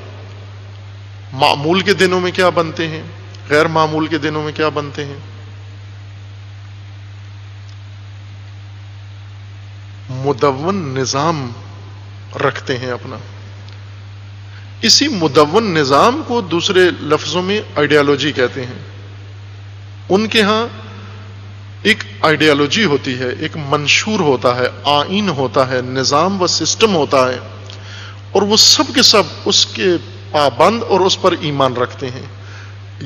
معمول کے دنوں میں کیا بنتے ہیں، غیر معمول کے دنوں میں کیا بنتے ہیں۔ مدون نظام رکھتے ہیں اپنا۔ اسی مدون نظام کو دوسرے لفظوں میں آئیڈیالوجی کہتے ہیں۔ ان کے ہاں ایک آئیڈیالوجی ہوتی ہے، ایک منشور ہوتا ہے، آئین ہوتا ہے، نظام و سسٹم ہوتا ہے، اور وہ سب کے سب اس کے پابند اور اس پر ایمان رکھتے ہیں۔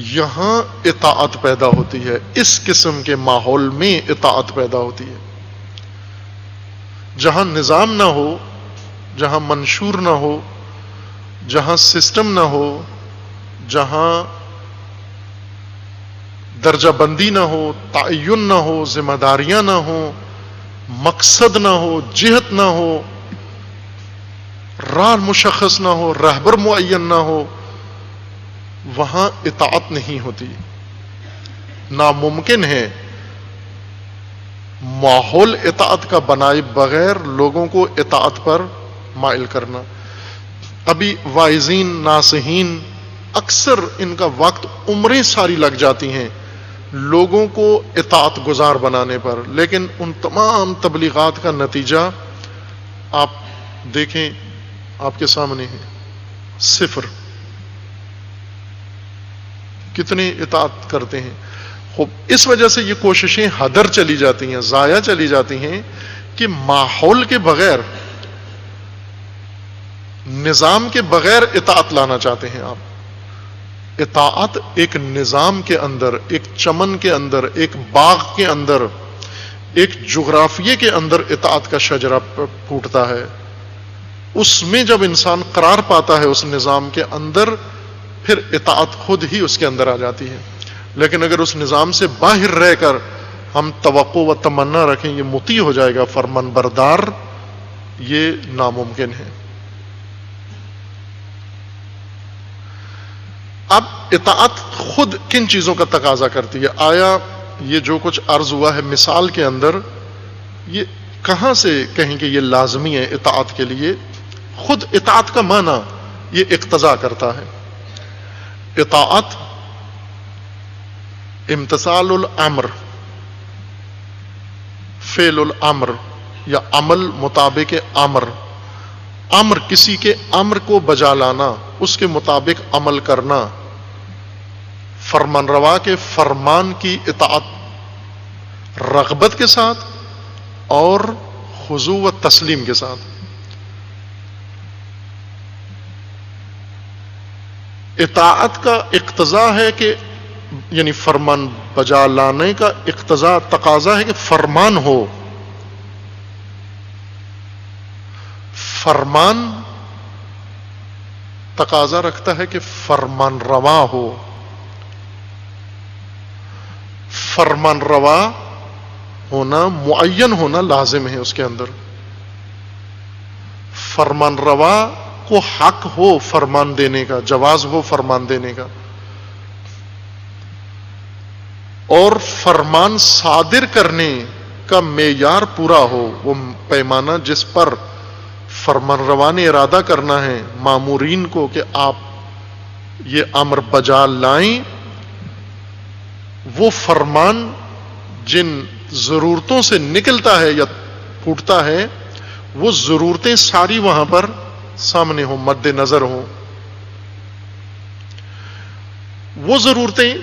یہاں اطاعت پیدا ہوتی ہے، اس قسم کے ماحول میں اطاعت پیدا ہوتی ہے۔ جہاں نظام نہ ہو، جہاں منشور نہ ہو، جہاں سسٹم نہ ہو، جہاں درجہ بندی نہ ہو، تعین نہ ہو، ذمہ داریاں نہ ہو، مقصد نہ ہو، جہت نہ ہو، راہ مشخص نہ ہو، رہبر معین نہ ہو، وہاں اطاعت نہیں ہوتی. ناممکن ہے ماحول اطاعت کا بنائے بغیر لوگوں کو اطاعت پر مائل کرنا. ابھی واعظین ناصحین اکثر ان کا وقت عمریں ساری لگ جاتی ہیں لوگوں کو اطاعت گزار بنانے پر، لیکن ان تمام تبلیغات کا نتیجہ آپ دیکھیں، آپ کے سامنے ہے، صفر. کتنے اطاعت کرتے ہیں. خوب اس وجہ سے یہ کوششیں ہدر چلی جاتی ہیں، ضائع چلی جاتی ہیں کہ ماحول کے بغیر، نظام کے بغیر اطاعت لانا چاہتے ہیں آپ. اطاعت ایک نظام کے اندر، ایک چمن کے اندر، ایک باغ کے اندر، ایک جغرافیے کے اندر اطاعت کا شجرہ پھوٹتا ہے. اس میں جب انسان قرار پاتا ہے اس نظام کے اندر، پھر اطاعت خود ہی اس کے اندر آ جاتی ہے. لیکن اگر اس نظام سے باہر رہ کر ہم توقع و تمنا رکھیں یہ مطیع ہو جائے گا، فرمان بردار، یہ ناممکن ہے. اب اطاعت خود کن چیزوں کا تقاضا کرتی ہے؟ آیا یہ جو کچھ عرض ہوا ہے مثال کے اندر، یہ کہاں سے کہیں کہ یہ لازمی ہے اطاعت کے لیے؟ خود اطاعت کا معنی یہ اقتضا کرتا ہے. اطاعت امتثال الامر، فعل الامر یا عمل مطابق امر. امر کسی کے امر کو بجا لانا، اس کے مطابق عمل کرنا. فرمان روا کے فرمان کی اطاعت رغبت کے ساتھ اور خضوع و تسلیم کے ساتھ. اطاعت کا اقتضا ہے کہ یعنی فرمان بجا لانے کا اقتضا تقاضا ہے کہ فرمان ہو. فرمان تقاضا رکھتا ہے کہ فرمان روا ہو. فرمان روا ہونا، معین ہونا لازم ہے اس کے اندر. فرمان روا کو حق ہو فرمان دینے کا، جواز ہو فرمان دینے کا، اور فرمان صادر کرنے کا معیار پورا ہو. وہ پیمانہ جس پر فرمان روا نے ارادہ کرنا ہے مامورین کو کہ آپ یہ امر بجا لائیں، وہ فرمان جن ضرورتوں سے نکلتا ہے یا پھوٹتا ہے، وہ ضرورتیں ساری وہاں پر سامنے ہوں، مد نظر ہوں. وہ ضرورتیں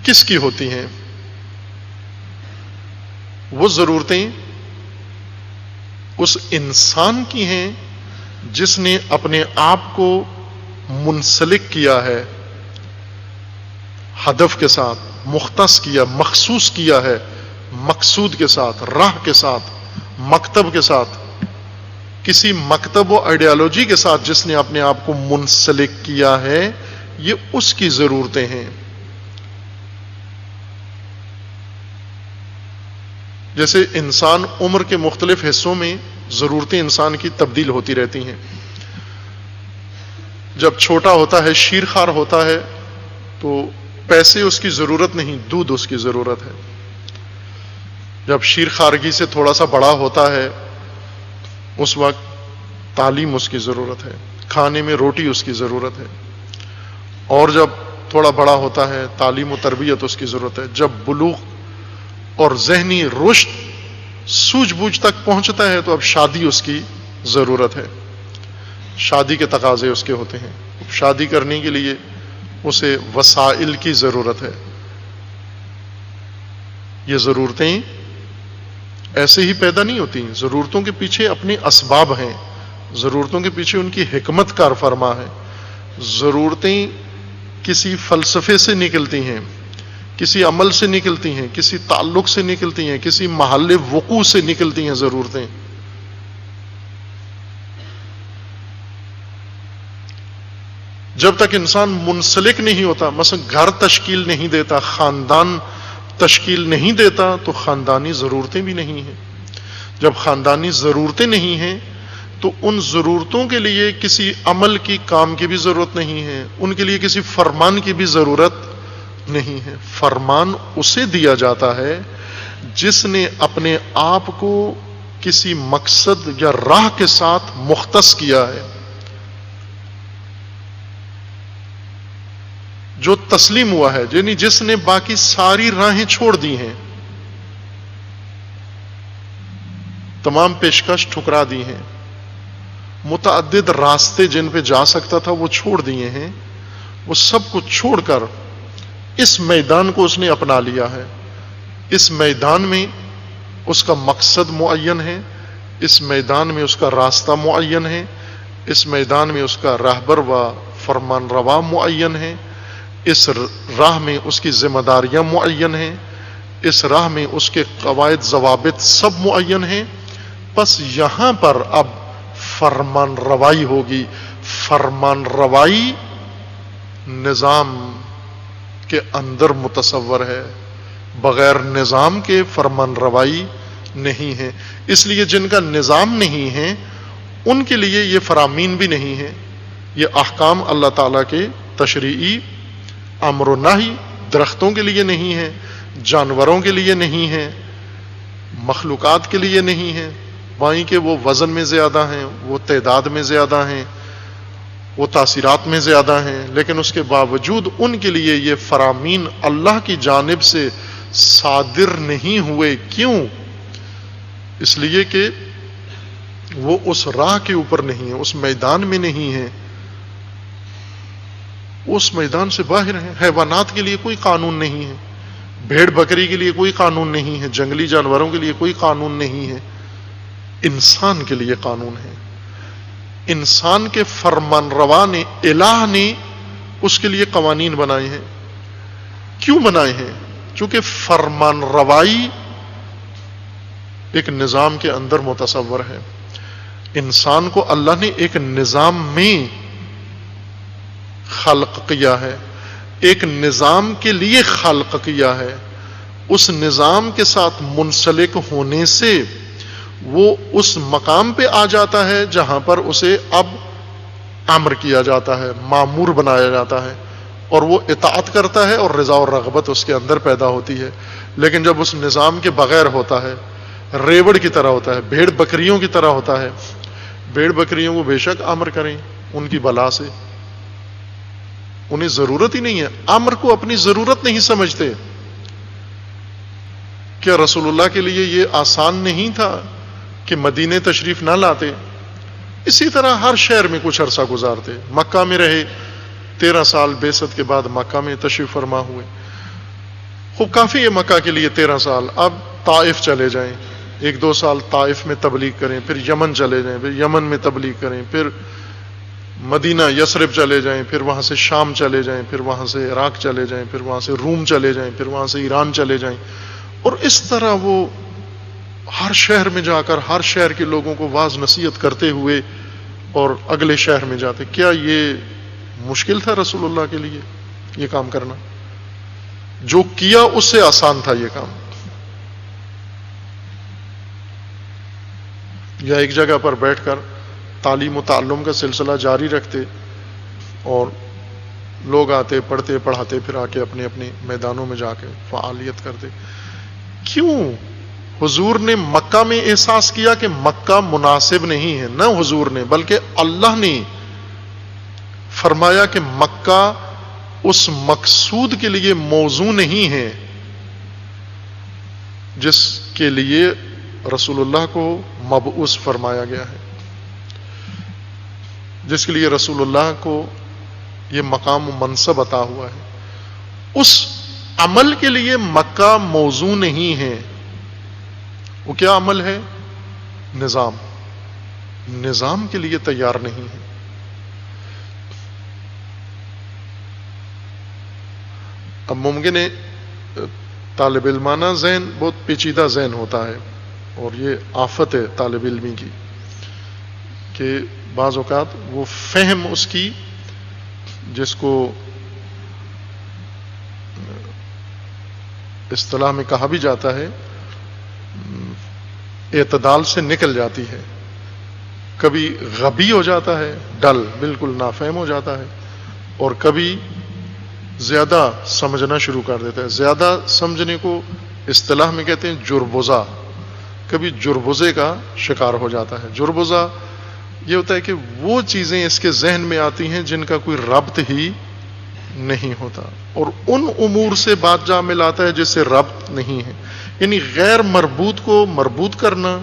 کس کی ہوتی ہیں؟ وہ ضرورتیں اس انسان کی ہیں جس نے اپنے آپ کو منسلک کیا ہے، ہدف کے ساتھ مختص کیا، مخصوص کیا ہے، مقصود کے ساتھ، راہ کے ساتھ، مکتب کے ساتھ، کسی مکتب و آئیڈیالوجی کے ساتھ جس نے اپنے آپ کو منسلک کیا ہے. یہ اس کی ضرورتیں ہیں. جیسے انسان عمر کے مختلف حصوں میں ضرورتیں انسان کی تبدیل ہوتی رہتی ہیں. جب چھوٹا ہوتا ہے، شیرخوار ہوتا ہے، تو پیسے اس کی ضرورت نہیں، دودھ اس کی ضرورت ہے. جب شیرخوارگی سے تھوڑا سا بڑا ہوتا ہے، اس وقت تعلیم اس کی ضرورت ہے، کھانے میں روٹی اس کی ضرورت ہے. اور جب تھوڑا بڑا ہوتا ہے، تعلیم و تربیت اس کی ضرورت ہے. جب بلوغ اور ذہنی رشد سوجھ بوجھ تک پہنچتا ہے تو اب شادی اس کی ضرورت ہے. شادی کے تقاضے اس کے ہوتے ہیں. شادی کرنے کے لیے اسے وسائل کی ضرورت ہے. یہ ضرورتیں ایسے ہی پیدا نہیں ہوتی، ضرورتوں کے پیچھے اپنے اسباب ہیں، ضرورتوں کے پیچھے ان کی حکمت کار فرما ہے. ضرورتیں کسی فلسفے سے نکلتی ہیں، کسی عمل سے نکلتی ہیں، کسی تعلق سے نکلتی ہیں، کسی محل وقوع سے نکلتی ہیں. ضرورتیں جب تک انسان منسلک نہیں ہوتا، مثلا گھر تشکیل نہیں دیتا، خاندان تشکیل نہیں دیتا، تو خاندانی ضرورتیں بھی نہیں ہیں. جب خاندانی ضرورتیں نہیں ہیں تو ان ضرورتوں کے لیے کسی عمل کی کام کی بھی ضرورت نہیں ہے، ان کے لیے کسی فرمان کی بھی ضرورت نہیں ہے۔ فرمان اسے دیا جاتا ہے جس نے اپنے آپ کو کسی مقصد یا راہ کے ساتھ مختص کیا ہے، جو تسلیم ہوا ہے، یعنی جس نے باقی ساری راہیں چھوڑ دی ہیں، تمام پیشکش ٹھکرا دی ہیں، متعدد راستے جن پہ جا سکتا تھا وہ چھوڑ دیے ہیں، وہ سب کچھ چھوڑ کر اس میدان کو اس نے اپنا لیا ہے۔ اس میدان میں اس کا مقصد معین ہے، اس میدان میں اس کا راستہ معین ہے، اس میدان میں اس کا راہبر و فرمان روا معین ہے، اس راہ میں اس کی ذمہ داریاں معین ہیں، اس راہ میں اس کے قواعد ضوابط سب معین ہیں۔ بس یہاں پر اب فرمان روائی ہوگی۔ فرمان روائی نظام کے اندر متصور ہے، بغیر نظام کے فرمان روائی نہیں ہے۔ اس لیے جن کا نظام نہیں ہے ان کے لیے یہ فرامین بھی نہیں ہے، یہ احکام اللہ تعالیٰ کے تشریعی امر و نہی درختوں کے لیے نہیں ہے، جانوروں کے لیے نہیں ہے، مخلوقات کے لیے نہیں ہے۔ وہیں کہ وہ وزن میں زیادہ ہیں، وہ تعداد میں زیادہ ہیں، وہ تاثیرات میں زیادہ ہیں، لیکن اس کے باوجود ان کے لیے یہ فرامین اللہ کی جانب سے صادر نہیں ہوئے۔ کیوں؟ اس لیے کہ وہ اس راہ کے اوپر نہیں ہے، اس میدان میں نہیں ہے، اس میدان سے باہر ہیں۔ حیوانات کے لیے کوئی قانون نہیں ہے، بھیڑ بکری کے لیے کوئی قانون نہیں ہے، جنگلی جانوروں کے لیے کوئی قانون نہیں ہے، انسان کے لیے قانون ہے۔ انسان کے فرمان روا نے، الہ نے اس کے لیے قوانین بنائے ہیں۔ کیوں بنائے ہیں؟ چونکہ فرمان روائی ایک نظام کے اندر متصور ہے۔ انسان کو اللہ نے ایک نظام میں خلق کیا ہے، ایک نظام کے لیے خلق کیا ہے۔ اس نظام کے ساتھ منسلک ہونے سے وہ اس مقام پہ آ جاتا ہے جہاں پر اسے اب امر کیا جاتا ہے، مامور بنایا جاتا ہے، اور وہ اطاعت کرتا ہے اور رضا اور رغبت اس کے اندر پیدا ہوتی ہے۔ لیکن جب اس نظام کے بغیر ہوتا ہے، ریوڑ کی طرح ہوتا ہے، بھیڑ بکریوں کی طرح ہوتا ہے، بھیڑ بکریوں کو بے شک امر کریں ان کی بلا سے، انہیں ضرورت ہی نہیں ہے، امر کو اپنی ضرورت نہیں سمجھتے۔ کیا رسول اللہ کے لیے یہ آسان نہیں تھا کہ مدینے تشریف نہ لاتے؟ اسی طرح ہر شہر میں کچھ عرصہ گزارتے، مکہ میں رہے 13 سال، بعثت کے بعد مکہ میں تشریف فرما ہوئے۔ خوب کافی ہے مکہ کے لیے 13 سال، اب طائف چلے جائیں، 1-2 سال طائف میں تبلیغ کریں، پھر یمن چلے جائیں، پھر یمن میں تبلیغ کریں، پھر مدینہ یثرب چلے جائیں، پھر وہاں سے شام چلے جائیں، پھر وہاں سے عراق چلے جائیں، پھر وہاں سے روم چلے جائیں، پھر وہاں سے ایران چلے جائیں، اور اس طرح وہ ہر شہر میں جا کر ہر شہر کے لوگوں کو واعظ نصیحت کرتے ہوئے اور اگلے شہر میں جاتے۔ کیا یہ مشکل تھا رسول اللہ کے لیے یہ کام کرنا؟ جو کیا اس سے آسان تھا یہ کام۔ یا ایک جگہ پر بیٹھ کر تعلیم و تعلم کا سلسلہ جاری رکھتے اور لوگ آتے، پڑھتے پڑھاتے، پھر آ کے اپنے اپنے میدانوں میں جا کے فعالیت کرتے۔ کیوں؟ حضور نے مکہ میں احساس کیا کہ مکہ مناسب نہیں ہے، نہ حضور نے بلکہ اللہ نے فرمایا کہ مکہ اس مقصود کے لیے موزوں نہیں ہے جس کے لیے رسول اللہ کو مبعوث فرمایا گیا ہے، جس کے لیے رسول اللہ کو یہ مقام و منصب عطا ہوا ہے۔ اس عمل کے لیے مکہ موزوں نہیں ہے۔ وہ کیا عمل ہے؟ نظام۔ نظام کے لیے تیار نہیں ہے۔ اب ممکن ہے طالب علمانہ ذہن بہت پیچیدہ ذہن ہوتا ہے، اور یہ آفت ہے طالب علمی کی کہ بعض اوقات وہ فہم اس کی، جس کو اصطلاح میں کہا بھی جاتا ہے، اعتدال سے نکل جاتی ہے۔ کبھی غبی ہو جاتا ہے، ڈل، بالکل نافہم ہو جاتا ہے، اور کبھی زیادہ سمجھنا شروع کر دیتا ہے. زیادہ سمجھنے کو اصطلاح میں کہتے ہیں جربزہ. کبھی جربزے کا شکار ہو جاتا ہے. جربزہ یہ ہوتا ہے کہ وہ چیزیں اس کے ذہن میں آتی ہیں جن کا کوئی ربط ہی نہیں ہوتا، اور ان امور سے بات جا ملاتا ہے جس سے ربط نہیں ہے. یعنی غیر مربوط کو مربوط کرنا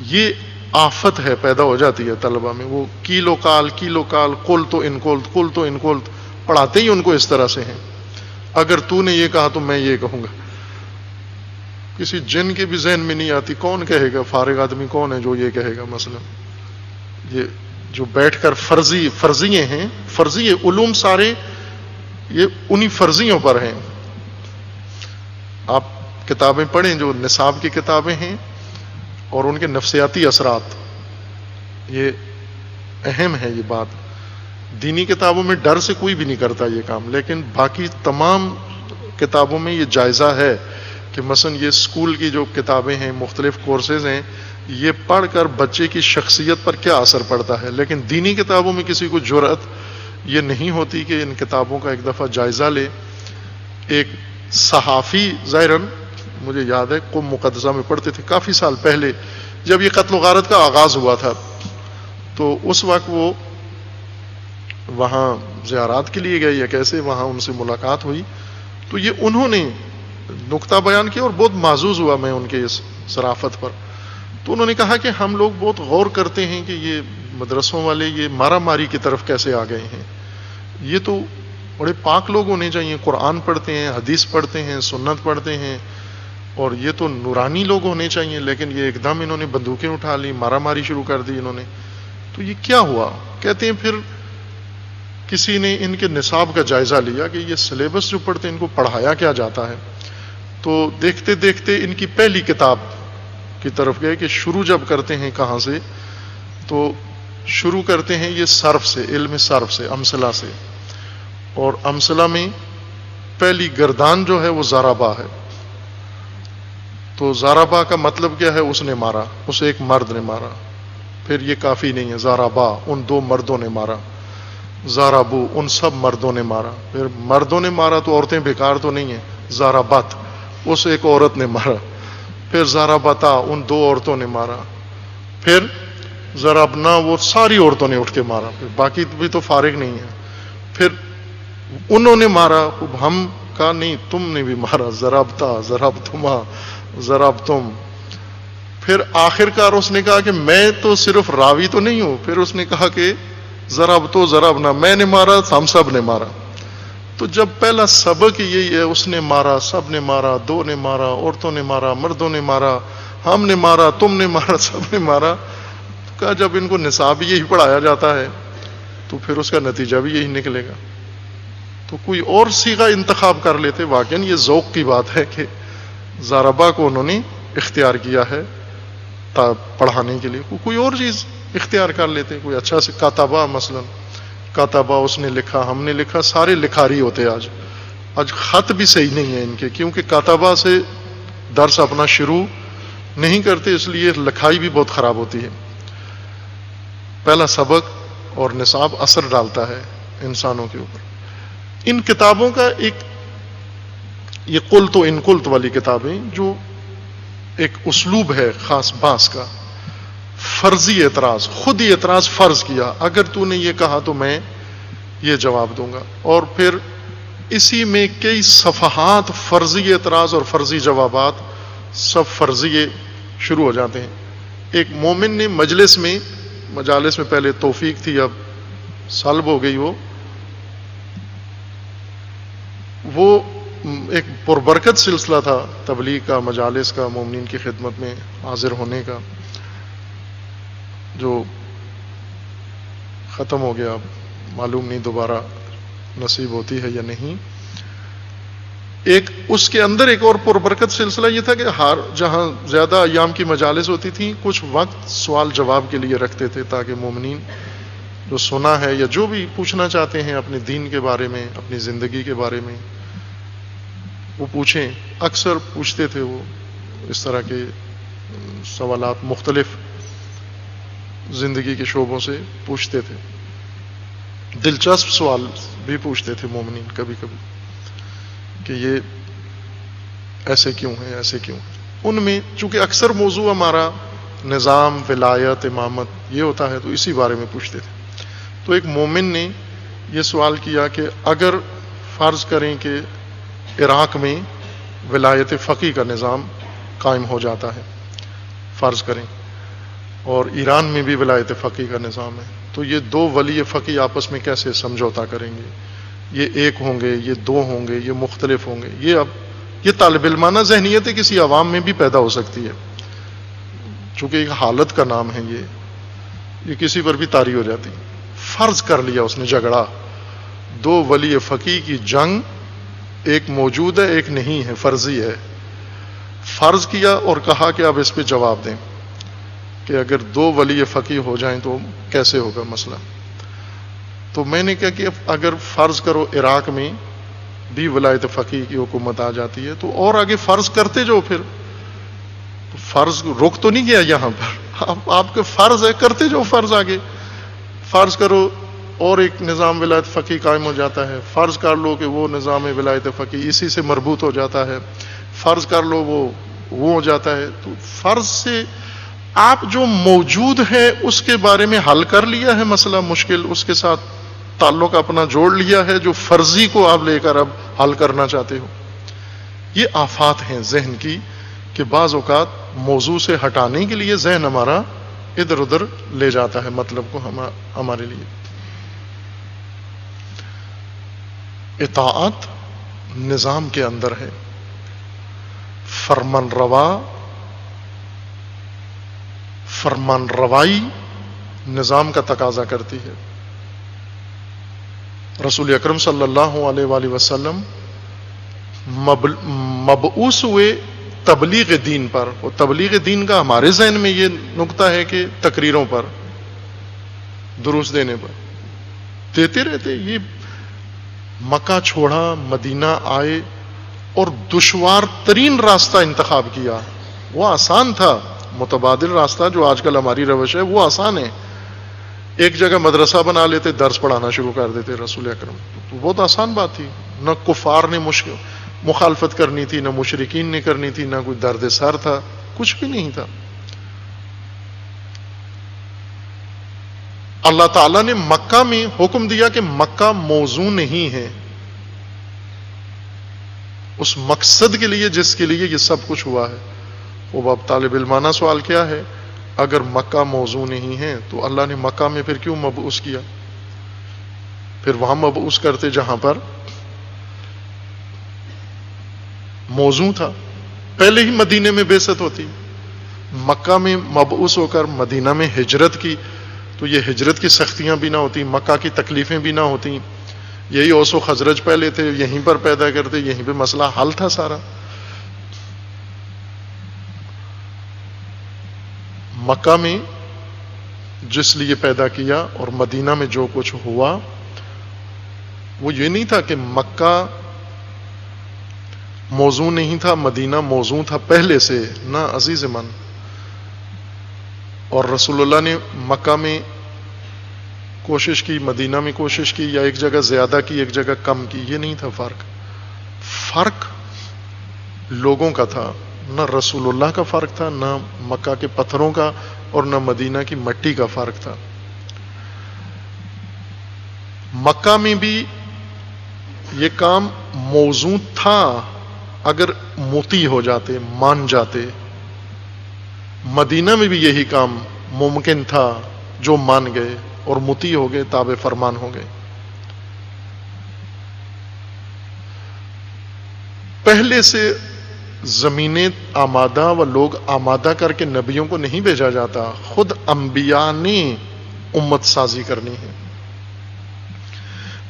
یہ آفت ہے، پیدا ہو جاتی ہے طلبہ میں. وہ کیلو کال قل تو انکولت پڑھاتے ہی ان کو اس طرح سے ہیں. اگر تو نے یہ کہا تو میں یہ کہوں گا. کسی جن کے بھی ذہن میں نہیں آتی. کون کہے گا؟ فارغ آدمی کون ہے جو یہ کہے گا؟ مثلا یہ جو بیٹھ کر فرضیے ہیں، فرضی علوم سارے یہ انہی فرضیوں پر ہیں. آپ کتابیں پڑھیں جو نصاب کی کتابیں ہیں اور ان کے نفسیاتی اثرات، یہ اہم ہے یہ بات. دینی کتابوں میں ڈر سے کوئی بھی نہیں کرتا یہ کام، لیکن باقی تمام کتابوں میں یہ جائزہ ہے کہ مثلا یہ اسکول کی جو کتابیں ہیں، مختلف کورسز ہیں، یہ پڑھ کر بچے کی شخصیت پر کیا اثر پڑتا ہے. لیکن دینی کتابوں میں کسی کو جرأت یہ نہیں ہوتی کہ ان کتابوں کا ایک دفعہ جائزہ لے. ایک صحافی، ظاہراً مجھے یاد ہے قم مقدسہ میں پڑھتے تھے کافی سال پہلے، جب یہ قتل و غارت کا آغاز ہوا تھا، تو اس وقت وہ وہاں زیارات کے لیے گئے یا کیسے، وہاں ان سے ملاقات ہوئی، تو یہ انہوں نے نقطہ بیان کیا اور بہت معزوز ہوا میں ان کے اس صرافت پر. تو انہوں نے کہا کہ ہم لوگ بہت غور کرتے ہیں کہ یہ مدرسوں والے یہ مارا ماری کی طرف کیسے آ گئے ہیں. یہ تو بڑے پاک لوگ ہونے چاہیے، قرآن پڑھتے ہیں، حدیث پڑھتے ہیں، سنت پڑھتے ہیں، اور یہ تو نورانی لوگ ہونے چاہیے، لیکن یہ ایک دم انہوں نے بندوقیں اٹھا لی، مارا ماری شروع کر دی انہوں نے. تو یہ کیا ہوا؟ کہتے ہیں پھر کسی نے ان کے نصاب کا جائزہ لیا کہ یہ سلیبس جو پڑھتے ہیں ان کو پڑھایا کیا جاتا ہے. تو دیکھتے دیکھتے ان کی پہلی کتاب کی طرف گئے کہ شروع جب کرتے ہیں کہاں سے، تو شروع کرتے ہیں یہ صرف سے، علم صرف سے، امثلہ سے. اور امثلہ میں پہلی گردان جو ہے وہ ضربہ ہے. تو ضربہ کا مطلب کیا ہے؟ اس نے مارا، اسے ایک مرد نے مارا. پھر یہ کافی نہیں ہے، ضربہ ان دو مردوں نے مارا، ضربو ان سب مردوں نے مارا. پھر مردوں نے مارا تو عورتیں بیکار تو نہیں ہیں، ضربت اس ایک عورت نے مارا. پھر ضربتا ان دو عورتوں نے مارا. پھر ضربنا وہ ساری عورتوں نے اٹھ کے مارا. پھر باقی بھی تو فارغ نہیں ہے. پھر انہوں نے مارا، ہم کا نہیں، تم نے بھی مارا، ضربتا ضربتما ضربتم. پھر آخر کار اس نے کہا کہ میں تو صرف راوی تو نہیں ہوں. پھر اس نے کہا کہ ضربتو ضربنا، میں نے مارا، ہم سب نے مارا. تو جب پہلا سبق یہی ہے، اس نے مارا، سب نے مارا، دو نے مارا، عورتوں نے مارا، مردوں نے مارا، ہم نے مارا، تم نے مارا، سب نے مارا. تو کہا جب ان کو نصاب یہی پڑھایا جاتا ہے تو پھر اس کا نتیجہ بھی یہی نکلے گا. تو کوئی اور صیغہ انتخاب کر لیتے. واقعاً یہ ذوق کی بات ہے کہ ضربہ کو انہوں نے اختیار کیا ہے پڑھانے کے لیے. کوئی اور چیز اختیار کر لیتے، کوئی اچھا سے کاتبہ، مثلا کاتبہ اس نے لکھا، ہم نے لکھا، سارے لکھاری ہوتے. آج خط بھی صحیح نہیں ہے ان کے، کیونکہ کاتبہ سے درس اپنا شروع نہیں کرتے، اس لیے لکھائی بھی بہت خراب ہوتی ہے. پہلا سبق اور نصاب اثر ڈالتا ہے انسانوں کے اوپر. ان کتابوں کا ایک یہ قلت و انقلت والی کتابیں جو ایک اسلوب ہے خاص باس کا، فرضی اعتراض، خود ہی اعتراض فرض کیا، اگر تو نے یہ کہا تو میں یہ جواب دوں گا. اور پھر اسی میں کئی صفحات فرضی اعتراض اور فرضی جوابات، سب فرضی شروع ہو جاتے ہیں. ایک مومن نے مجالس میں پہلے توفیق تھی، اب سلب ہو گئی. وہ ایک پربرکت سلسلہ تھا تبلیغ کا، مجالس کا، مومنین کی خدمت میں حاضر ہونے کا، جو ختم ہو گیا. اب معلوم نہیں دوبارہ نصیب ہوتی ہے یا نہیں. ایک اس کے اندر ایک اور پربرکت سلسلہ یہ تھا کہ جہاں زیادہ ایام کی مجالس ہوتی تھیں، کچھ وقت سوال جواب کے لیے رکھتے تھے تاکہ مومنین جو سنا ہے یا جو بھی پوچھنا چاہتے ہیں اپنے دین کے بارے میں، اپنی زندگی کے بارے میں، وہ پوچھیں. اکثر پوچھتے تھے وہ اس طرح کے سوالات مختلف زندگی کے شعبوں سے پوچھتے تھے. دلچسپ سوال بھی پوچھتے تھے مومنین کبھی کبھی کہ یہ ایسے کیوں ہے، ایسے کیوں ہے. ان میں چونکہ اکثر موضوع ہمارا نظام، ولایت، امامت یہ ہوتا ہے تو اسی بارے میں پوچھتے تھے. تو ایک مومن نے یہ سوال کیا کہ اگر فرض کریں کہ عراق میں ولایت فقیہ کا نظام قائم ہو جاتا ہے، فرض کریں، اور ایران میں بھی ولایت فقیہ کا نظام ہے، تو یہ دو ولی فقیہ آپس میں کیسے سمجھوتا کریں گے؟ یہ ایک ہوں گے، یہ دو ہوں گے، یہ مختلف ہوں گے؟ یہ طالب علمانہ ذہنیت ہے، کسی عوام میں بھی پیدا ہو سکتی ہے، چونکہ ایک حالت کا نام ہے، یہ کسی پر بھی طاری ہو جاتی. فرض کر لیا اس نے جھگڑا، دو ولی فقیہ کی جنگ، ایک موجود ہے ایک نہیں ہے، فرضی ہے. فرض کیا اور کہا کہ اب اس پہ جواب دیں کہ اگر دو ولی فقیہ ہو جائیں تو کیسے ہوگا مسئلہ. تو میں نے کہا کہ اگر فرض کرو عراق میں بھی ولایت فقیہ کی حکومت آ جاتی ہے تو اور آگے فرض کرتے جو پھر فرض رک تو نہیں گیا یہاں پر، آپ کے فرض ہے، کرتے جو فرض آگے. فرض کرو اور ایک نظام ولایت فقیہ قائم ہو جاتا ہے، فرض کر لو کہ وہ نظام ولایت فقیہ اسی سے مربوط ہو جاتا ہے، فرض کر لو وہ ہو جاتا ہے. تو فرض سے آپ جو موجود ہے اس کے بارے میں حل کر لیا ہے مسئلہ مشکل، اس کے ساتھ تعلق اپنا جوڑ لیا ہے، جو فرضی کو آپ لے کر اب حل کرنا چاہتے ہو. یہ آفات ہیں ذہن کی کہ بعض اوقات موضوع سے ہٹانے کے لیے ذہن ہمارا ادھر ادھر لے جاتا ہے مطلب کو ہمارے لیے. اطاعت نظام کے اندر ہے، فرمان روائی نظام کا تقاضا کرتی ہے. رسول اکرم صلی اللہ علیہ وآلہ وسلم مبعوث ہوئے تبلیغ دین پر، اور تبلیغ دین کا ہمارے ذہن میں یہ نقطہ ہے کہ تقریروں پر، دروس دینے پر دیتے رہتے. یہ مکہ چھوڑا، مدینہ آئے اور دشوار ترین راستہ انتخاب کیا. وہ آسان تھا، متبادل راستہ جو آج کل ہماری روش ہے وہ آسان ہے. ایک جگہ مدرسہ بنا لیتے، درس پڑھانا شروع کر دیتے رسول اکرم. تو بہت آسان بات تھی، نہ کفار نے مخالفت کرنی تھی، نہ مشرکین نے کرنی تھی، نہ کوئی درد سر تھا، کچھ بھی نہیں تھا. اللہ تعالیٰ نے مکہ میں حکم دیا کہ مکہ موزوں نہیں ہے اس مقصد کے لیے جس کے لیے یہ سب کچھ ہوا ہے. وہ اب طالب علمانہ سوال کیا ہے، اگر مکہ موزوں نہیں ہے تو اللہ نے مکہ میں پھر کیوں مبعوث کیا؟ پھر وہاں مبعوث کرتے جہاں پر موزوں تھا. پہلے ہی مدینے میں بعثت ہوتی، مکہ میں مبعوث ہو کر مدینہ میں ہجرت کی تو یہ ہجرت کی سختیاں بھی نہ ہوتی، مکہ کی تکلیفیں بھی نہ ہوتی. یہی اوس و خزرج پہلے تھے، یہیں پر پیدا کرتے، یہیں پہ مسئلہ حل تھا سارا. مکہ میں جس لیے پیدا کیا اور مدینہ میں جو کچھ ہوا وہ یہ نہیں تھا کہ مکہ موزوں نہیں تھا، مدینہ موزوں تھا پہلے سے، نہ عزیز من. اور رسول اللہ نے مکہ میں کوشش کی، مدینہ میں کوشش کی، یا ایک جگہ زیادہ کی ایک جگہ کم کی، یہ نہیں تھا فرق لوگوں کا تھا. نہ رسول اللہ کا فرق تھا، نہ مکہ کے پتھروں کا، اور نہ مدینہ کی مٹی کا فرق تھا. مکہ میں بھی یہ کام موزوں تھا اگر مطیع ہو جاتے، مان جاتے. مدینہ میں بھی یہی کام ممکن تھا، جو مان گئے اور مطیع ہو گئے، تابع فرمان ہو گئے. پہلے سے زمینیں آمادہ و لوگ آمادہ کر کے نبیوں کو نہیں بھیجا جاتا، خود انبیاء نے امت سازی کرنی ہے.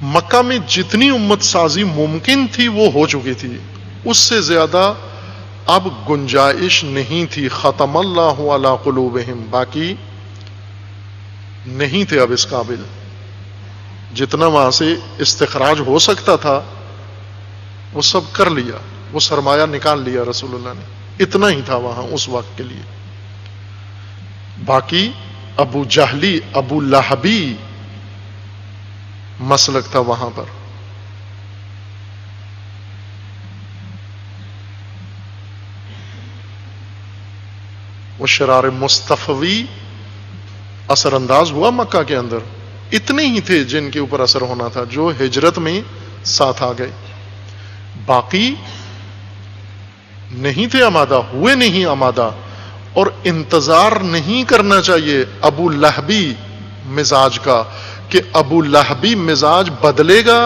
مکہ میں جتنی امت سازی ممکن تھی وہ ہو چکی تھی، اس سے زیادہ اب گنجائش نہیں تھی. ختم اللہ علی قلوبہم، باقی نہیں تھے اب اس قابل. جتنا وہاں سے استخراج ہو سکتا تھا وہ سب کر لیا، وہ سرمایہ نکال لیا رسول اللہ نے. اتنا ہی تھا وہاں اس وقت کے لیے. باقی ابو جہلی ابو لہبی مسلک تھا وہاں پر. وہ شرار مصطفی اثر انداز ہوا مکہ کے اندر. اتنے ہی تھے جن کے اوپر اثر ہونا تھا جو ہجرت میں ساتھ آ گئے. باقی نہیں تھے آمادہ, ہوئے نہیں آمادہ. اور انتظار نہیں کرنا چاہیے ابو لہبی مزاج کا کہ ابو لہبی مزاج بدلے گا,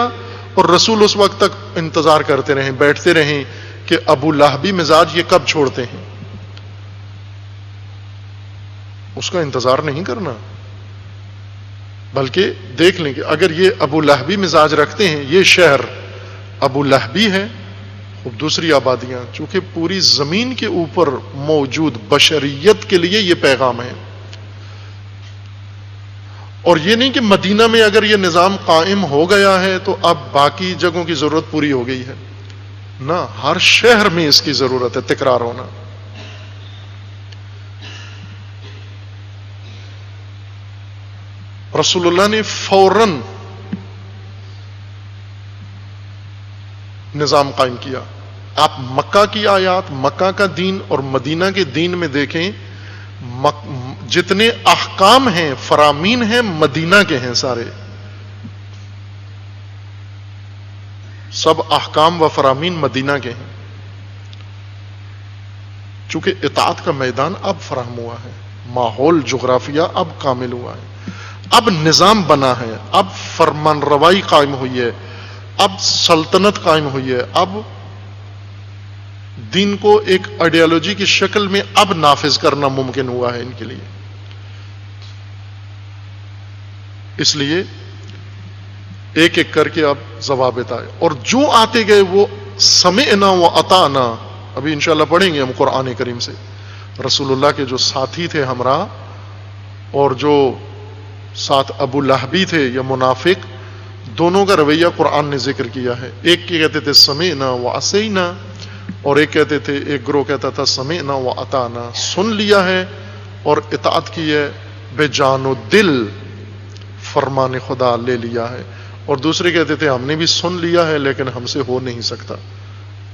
اور رسول اس وقت تک انتظار کرتے رہیں, بیٹھتے رہیں کہ ابو لہبی مزاج یہ کب چھوڑتے ہیں. اس کا انتظار نہیں کرنا, بلکہ دیکھ لیں کہ اگر یہ ابو لہبی مزاج رکھتے ہیں, یہ شہر ابو لہبی ہے, خوب دوسری آبادیاں, چونکہ پوری زمین کے اوپر موجود بشریت کے لیے یہ پیغام ہے. اور یہ نہیں کہ مدینہ میں اگر یہ نظام قائم ہو گیا ہے تو اب باقی جگہوں کی ضرورت پوری ہو گئی ہے. نہ, ہر شہر میں اس کی ضرورت ہے تکرار ہونا. رسول اللہ نے فوراً نظام قائم کیا. آپ مکہ کی آیات, مکہ کا دین اور مدینہ کے دین میں دیکھیں, جتنے احکام ہیں فرامین ہیں مدینہ کے ہیں سارے. سب احکام و فرامین مدینہ کے ہیں, چونکہ اطاعت کا میدان اب فراہم ہوا ہے, ماحول جغرافیہ اب کامل ہوا ہے, اب نظام بنا ہے, اب فرمان روائی قائم ہوئی ہے, اب سلطنت قائم ہوئی ہے, اب دین کو ایک آئیڈیالوجی کی شکل میں اب نافذ کرنا ممکن ہوا ہے ان کے لیے. اس لیے ایک ایک کر کے اب ضوابط آئے, اور جو آتے گئے وہ سمعنا و اطعنا. ابھی انشاءاللہ پڑھیں گے ہم قرآن کریم سے. رسول اللہ کے جو ساتھی تھے ہمراہ, اور جو ساتھ ابو لہبی تھے یا منافق, دونوں کا رویہ قرآن نے ذکر کیا ہے. ایک کی کہتے تھے سمعنا و عصینا, اور ایک کہتے تھے, ایک گروہ کہتا تھا سمعنا و اطعنا, سن لیا ہے اور اطاعت کی ہے, بے جان و دل فرمان خدا لے لیا ہے. اور دوسرے کہتے تھے ہم نے بھی سن لیا ہے لیکن ہم سے ہو نہیں سکتا,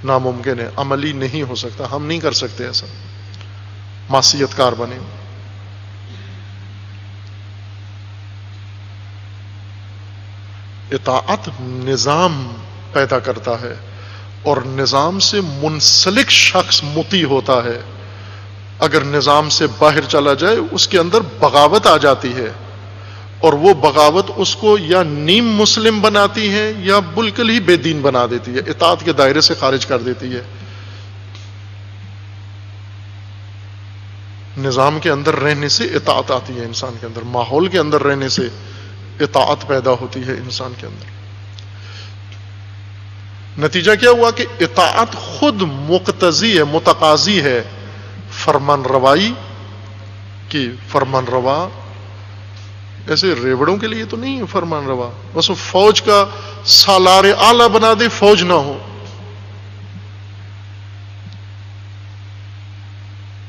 ناممکن ہے, عملی نہیں ہو سکتا, ہم نہیں کر سکتے ایسا, معصیت کار بنے. اطاعت نظام پیدا کرتا ہے, اور نظام سے منسلک شخص مطیع ہوتا ہے. اگر نظام سے باہر چلا جائے اس کے اندر بغاوت آ جاتی ہے, اور وہ بغاوت اس کو یا نیم مسلم بناتی ہے یا بالکل ہی بے دین بنا دیتی ہے, اطاعت کے دائرے سے خارج کر دیتی ہے. نظام کے اندر رہنے سے اطاعت آتی ہے انسان کے اندر, ماحول کے اندر رہنے سے اطاعت پیدا ہوتی ہے انسان کے اندر. نتیجہ کیا ہوا کہ اطاعت خود مقتضی ہے, متقاضی ہے فرمان روائی کی. فرمان روا ایسے ریوڑوں کے لیے تو نہیں ہے فرمان روا, بس وہ فوج کا سالار اعلیٰ بنا دے, فوج نہ ہو,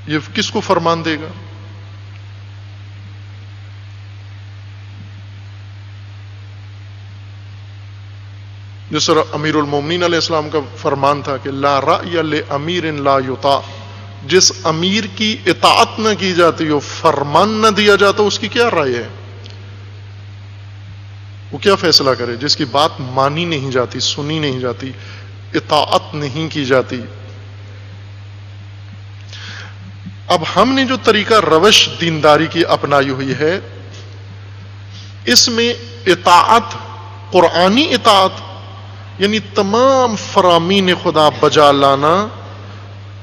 یہ کس کو فرمان دے گا؟ جس طرح امیر المومنین علیہ السلام کا فرمان تھا کہ لا رأی لامیر لا یطاع, جس امیر کی اطاعت نہ کی جاتی ہو, فرمان نہ دیا جاتا, اس کی کیا رائے ہے؟ وہ کیا فیصلہ کرے جس کی بات مانی نہیں جاتی, سنی نہیں جاتی, اطاعت نہیں کی جاتی. اب ہم نے جو طریقہ روش دینداری کی اپنائی ہوئی ہے, اس میں اطاعت, قرآنی اطاعت یعنی تمام فرامین خدا بجا لانا,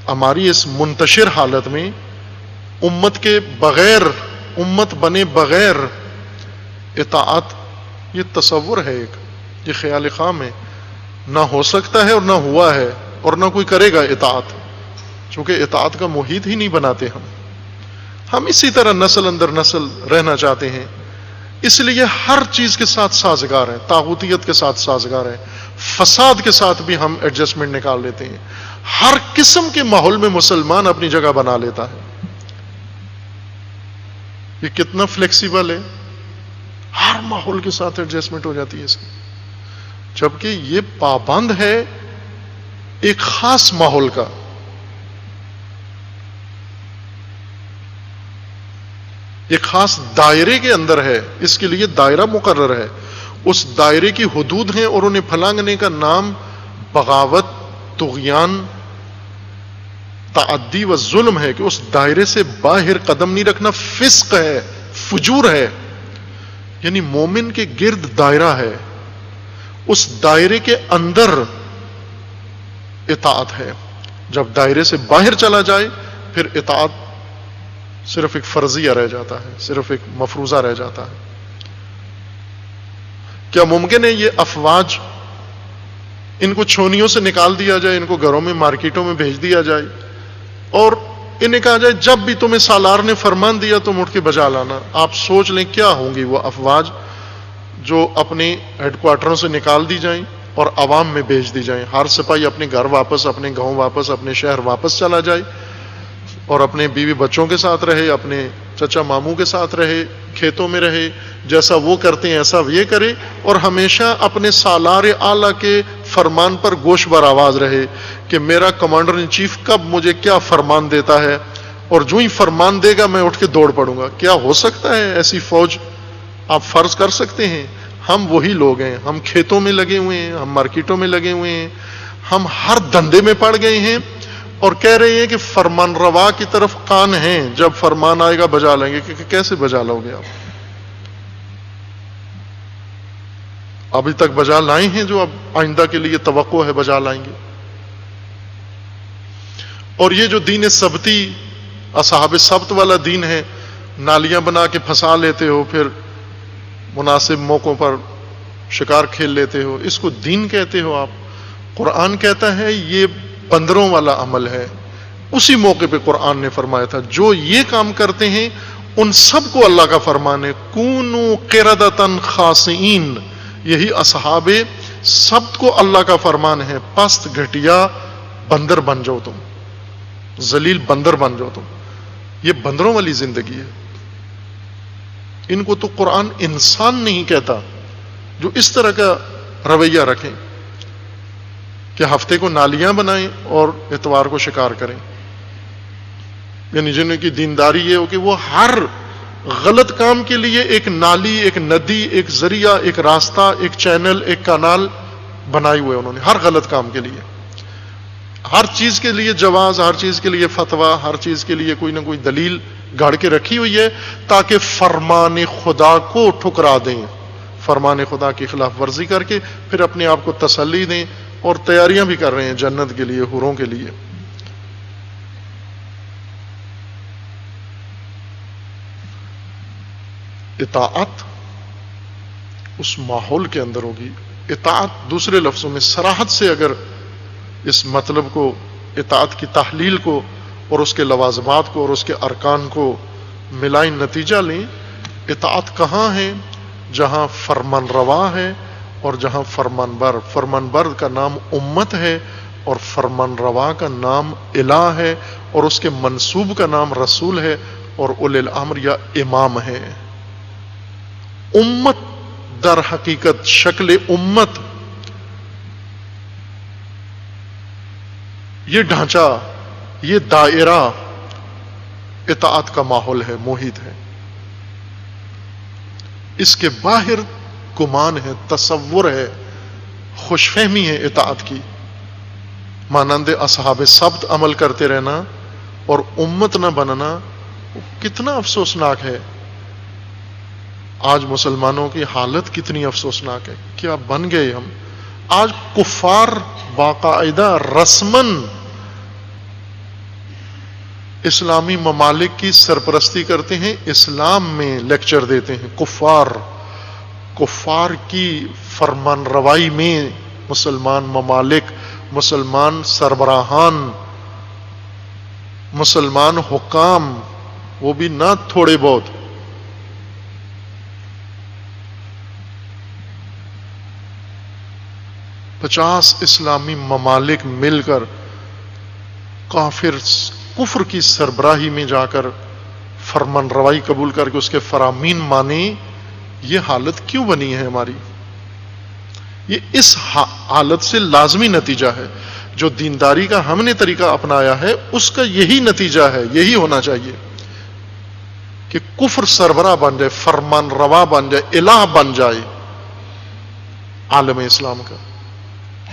ہماری اس منتشر حالت میں امت کے بغیر, امت بنے بغیر اطاعت, یہ تصور ہے ایک, یہ خیال خام ہے, نہ ہو سکتا ہے اور نہ ہوا ہے, اور نہ کوئی کرے گا اطاعت, چونکہ اطاعت کا محیط ہی نہیں بناتے ہم اسی طرح نسل اندر نسل رہنا چاہتے ہیں. اس لیے ہر چیز کے ساتھ سازگار ہیں, طاغوتیت کے ساتھ سازگار ہیں, فساد کے ساتھ بھی ہم ایڈجسٹمنٹ نکال لیتے ہیں. ہر قسم کے ماحول میں مسلمان اپنی جگہ بنا لیتا ہے. یہ کتنا فلیکسیبل ہے، ہر ماحول کے ساتھ ایڈجسٹمنٹ ہو جاتی ہے اس کی، جبکہ یہ پابند ہے ایک خاص ماحول کا. ایک خاص دائرے کے اندر ہے، اس کے لیے دائرہ مقرر ہے، اس دائرے کی حدود ہیں، اور انہیں پھلانگنے کا نام بغاوت، طغیان، تعدی و ظلم ہے، کہ اس دائرے سے باہر قدم نہیں رکھنا فسق ہے، فجور ہے. یعنی مومن کے گرد دائرہ ہے، اس دائرے کے اندر اطاعت ہے. جب دائرے سے باہر چلا جائے پھر اطاعت صرف ایک فرضیہ رہ جاتا ہے، صرف ایک مفروضہ رہ جاتا ہے. کیا ممکن ہے یہ افواج، ان کو چھونیوں سے نکال دیا جائے، ان کو گھروں میں مارکیٹوں میں بھیج دیا جائے اور انہیں کہا جائے جب بھی تمہیں سالار نے فرمان دیا تم اٹھ کے بجا لانا؟ آپ سوچ لیں کیا ہوں گی وہ افواج جو اپنے ہیڈ کوارٹروں سے نکال دی جائیں اور عوام میں بھیج دی جائیں. ہر سپاہی اپنے گھر واپس، اپنے گاؤں واپس، اپنے شہر واپس چلا جائے اور اپنے بیوی بچوں کے ساتھ رہے، اپنے چچا ماموں کے ساتھ رہے، کھیتوں میں رہے، جیسا وہ کرتے ہیں ایسا یہ کرے، اور ہمیشہ اپنے سالار اعلیٰ کے فرمان پر گوش بر آواز رہے کہ میرا کمانڈر ان چیف کب مجھے کیا فرمان دیتا ہے، اور جو ہی فرمان دے گا میں اٹھ کے دوڑ پڑوں گا. کیا ہو سکتا ہے ایسی فوج؟ آپ فرض کر سکتے ہیں ہم وہی لوگ ہیں، ہم کھیتوں میں لگے ہوئے ہیں، ہم مارکیٹوں میں لگے ہوئے ہیں، ہم ہر دھندے میں پڑ گئے ہیں اور کہہ رہے ہیں کہ فرمان روا کی طرف کان ہیں، جب فرمان آئے گا بجا لیں گے. کہ کیسے بجا لو گے آپ؟ ابھی تک بجا لائے ہیں جو اب آئندہ کے لیے توقع ہے بجا لائیں گے. اور یہ جو دین سبتی، اصحاب سبت والا دین ہے، نالیاں بنا کے پھنسا لیتے ہو، پھر مناسب موقعوں پر شکار کھیل لیتے ہو، اس کو دین کہتے ہو آپ؟ قرآن کہتا ہے یہ بندروں والا عمل ہے. اسی موقع پہ قرآن نے فرمایا تھا جو یہ کام کرتے ہیں ان سب کو اللہ کا فرمان ہے کونو قردۃ خاسئین. یہی اصحاب سبت کو اللہ کا فرمان ہے پست گھٹیا بندر بن جاؤ تم، ذلیل بندر بن جاؤ تم. یہ بندروں والی زندگی ہے. ان کو تو قرآن انسان نہیں کہتا جو اس طرح کا رویہ رکھیں کہ ہفتے کو نالیاں بنائیں اور اتوار کو شکار کریں. یعنی جن کی دینداری یہ ہو کہ وہ ہر غلط کام کے لیے ایک نالی، ایک ندی، ایک ذریعہ، ایک راستہ، ایک چینل، ایک کانال بنائے ہوئے انہوں نے ہر غلط کام کے لیے. ہر چیز کے لیے جواز، ہر چیز کے لیے فتویٰ، ہر چیز کے لیے کوئی نہ کوئی دلیل گھڑ کے رکھی ہوئی ہے تاکہ فرمان خدا کو ٹھکرا دیں، فرمان خدا کی خلاف ورزی کر کے پھر اپنے آپ کو تسلی دیں، اور تیاریاں بھی کر رہے ہیں جنت کے لیے، حوروں کے لیے. اطاعت اس ماحول کے اندر ہوگی. اطاعت دوسرے لفظوں میں صراحت سے اگر اس مطلب کو، اطاعت کی تحلیل کو اور اس کے لوازمات کو اور اس کے ارکان کو ملائیں، نتیجہ لیں. اطاعت کہاں ہے؟ جہاں فرمان روا ہے اور جہاں فرمان بر. فرمان بر کا نام امت ہے اور فرمان روا کا نام الہ ہے اور اس کے منصوب کا نام رسول ہے اور اولی الامر یا امام ہے. امت در حقیقت شکل امت، یہ ڈھانچہ، یہ دائرہ اطاعت کا ماحول ہے، محیط ہے. اس کے باہر گمان ہے، تصور ہے، خوش فہمی ہے اطاعت کی. مانند اصحاب سبت عمل کرتے رہنا اور امت نہ بننا کتنا افسوسناک ہے. آج مسلمانوں کی حالت کتنی افسوسناک ہے. کیا بن گئے ہم؟ آج کفار باقاعدہ رسماً اسلامی ممالک کی سرپرستی کرتے ہیں، اسلام میں لیکچر دیتے ہیں. کفار کی فرمان روائی میں مسلمان ممالک، مسلمان سربراہان، مسلمان حکام، وہ بھی نہ تھوڑے بہت، پچاس اسلامی ممالک مل کر کفر کی سربراہی میں جا کر فرمان روائی قبول کر کے اس کے فرامین مانے، یہ حالت کیوں بنی ہے ہماری؟ یہ اس حالت سے لازمی نتیجہ ہے. جو دینداری کا ہم نے طریقہ اپنایا ہے اس کا یہی نتیجہ ہے، یہی ہونا چاہیے کہ کفر سربراہ بن جائے، فرمان روا بن جائے، الہ بن جائے عالم اسلام کا،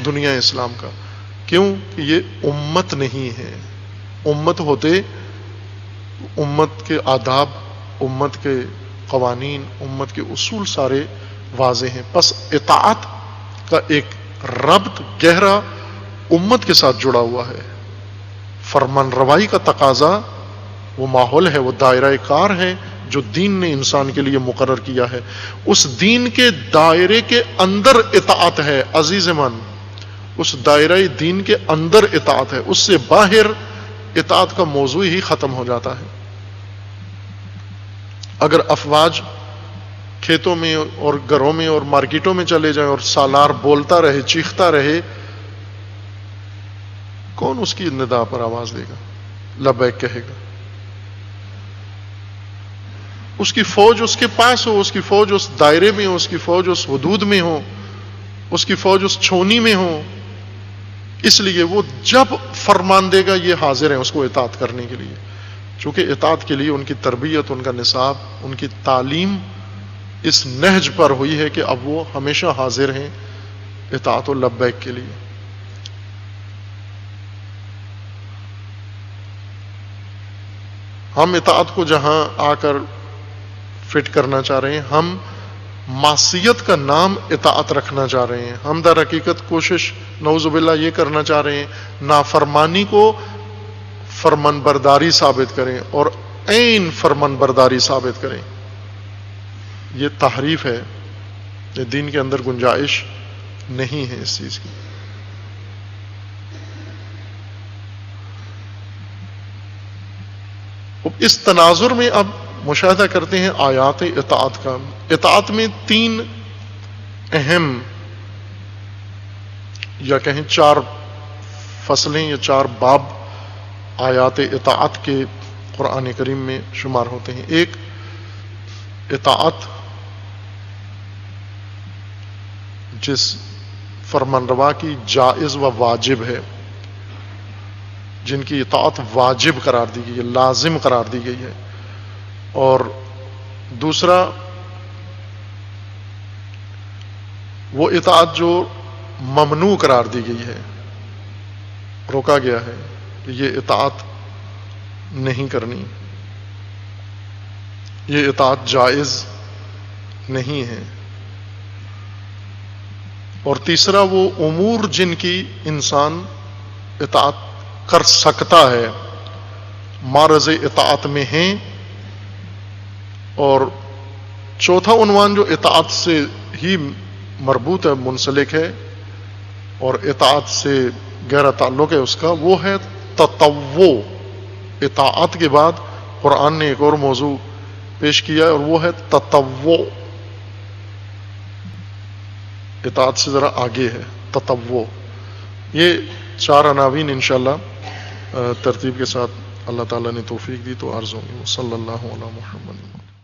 دنیا اسلام کا. کیوں کہ یہ امت نہیں ہے. امت ہوتے امت کے آداب، امت کے قوانین، امت کے اصول سارے واضح ہیں. پس اطاعت کا ایک ربط گہرا امت کے ساتھ جڑا ہوا ہے. فرمان روائی کا تقاضا وہ ماحول ہے، وہ دائرہ کار ہے جو دین نے انسان کے لیے مقرر کیا ہے. اس دین کے دائرے کے اندر اطاعت ہے عزیز من، اس دائرہ دین کے اندر اطاعت ہے. اس سے باہر اطاعت کا موضوع ہی ختم ہو جاتا ہے. اگر افواج کھیتوں میں اور گھروں میں اور مارکیٹوں میں چلے جائیں اور سالار بولتا رہے، چیختا رہے، کون اس کی ندا پر آواز دے گا، لبیک کہے گا؟ اس کی فوج اس کے پاس ہو، اس کی فوج اس دائرے میں ہو، اس کی فوج اس حدود میں ہو، اس کی فوج اس چھونی میں ہو. اس لیے وہ جب فرمان دے گا یہ حاضر ہیں اس کو اطاعت کرنے کے لیے. چونکہ اطاعت کے لیے ان کی تربیت، ان کا نصاب، ان کی تعلیم اس نہج پر ہوئی ہے کہ اب وہ ہمیشہ حاضر ہیں اطاعت و لبیک کے لیے. ہم اطاعت کو جہاں آ کر فٹ کرنا چاہ رہے ہیں، ہم معصیت کا نام اطاعت رکھنا چاہ رہے ہیں. ہم در حقیقت کوشش نعوذ باللہ یہ کرنا چاہ رہے ہیں نافرمانی کو فرمان برداری ثابت کریں اور عین فرمان برداری ثابت کریں. یہ تحریف ہے، یہ دین کے اندر گنجائش نہیں ہے اس چیز کی. اس تناظر میں اب مشاہدہ کرتے ہیں آیات اطاعت کا. اطاعت میں 3 اہم یا کہیں 4 فصلیں یا 4 باب آیات اطاعت کے قرآن کریم میں شمار ہوتے ہیں. ایک، اطاعت جس فرمانروا کی جائز و واجب ہے، جن کی اطاعت واجب قرار دی گئی ہے، لازم قرار دی گئی ہے. اور دوسرا وہ اطاعت جو ممنوع قرار دی گئی ہے، روکا گیا ہے کہ یہ اطاعت نہیں کرنی، یہ اطاعت جائز نہیں ہے. اور تیسرا وہ امور جن کی انسان اطاعت کر سکتا ہے، معرض اطاعت میں ہیں. اور چوتھا عنوان جو اطاعت سے ہی مربوط ہے، منسلک ہے اور اطاعت سے گہرا تعلق ہے اس کا، وہ ہے تطوع. اطاعت کے بعد قرآن نے ایک اور موضوع پیش کیا اور وہ ہے تطوع. اطاعت سے ذرا آگے ہے تطوع. یہ 4 عناوین انشاءاللہ ترتیب کے ساتھ اللہ تعالیٰ نے توفیق دی تو عرض ہوں گے. صلی اللہ علی محمد.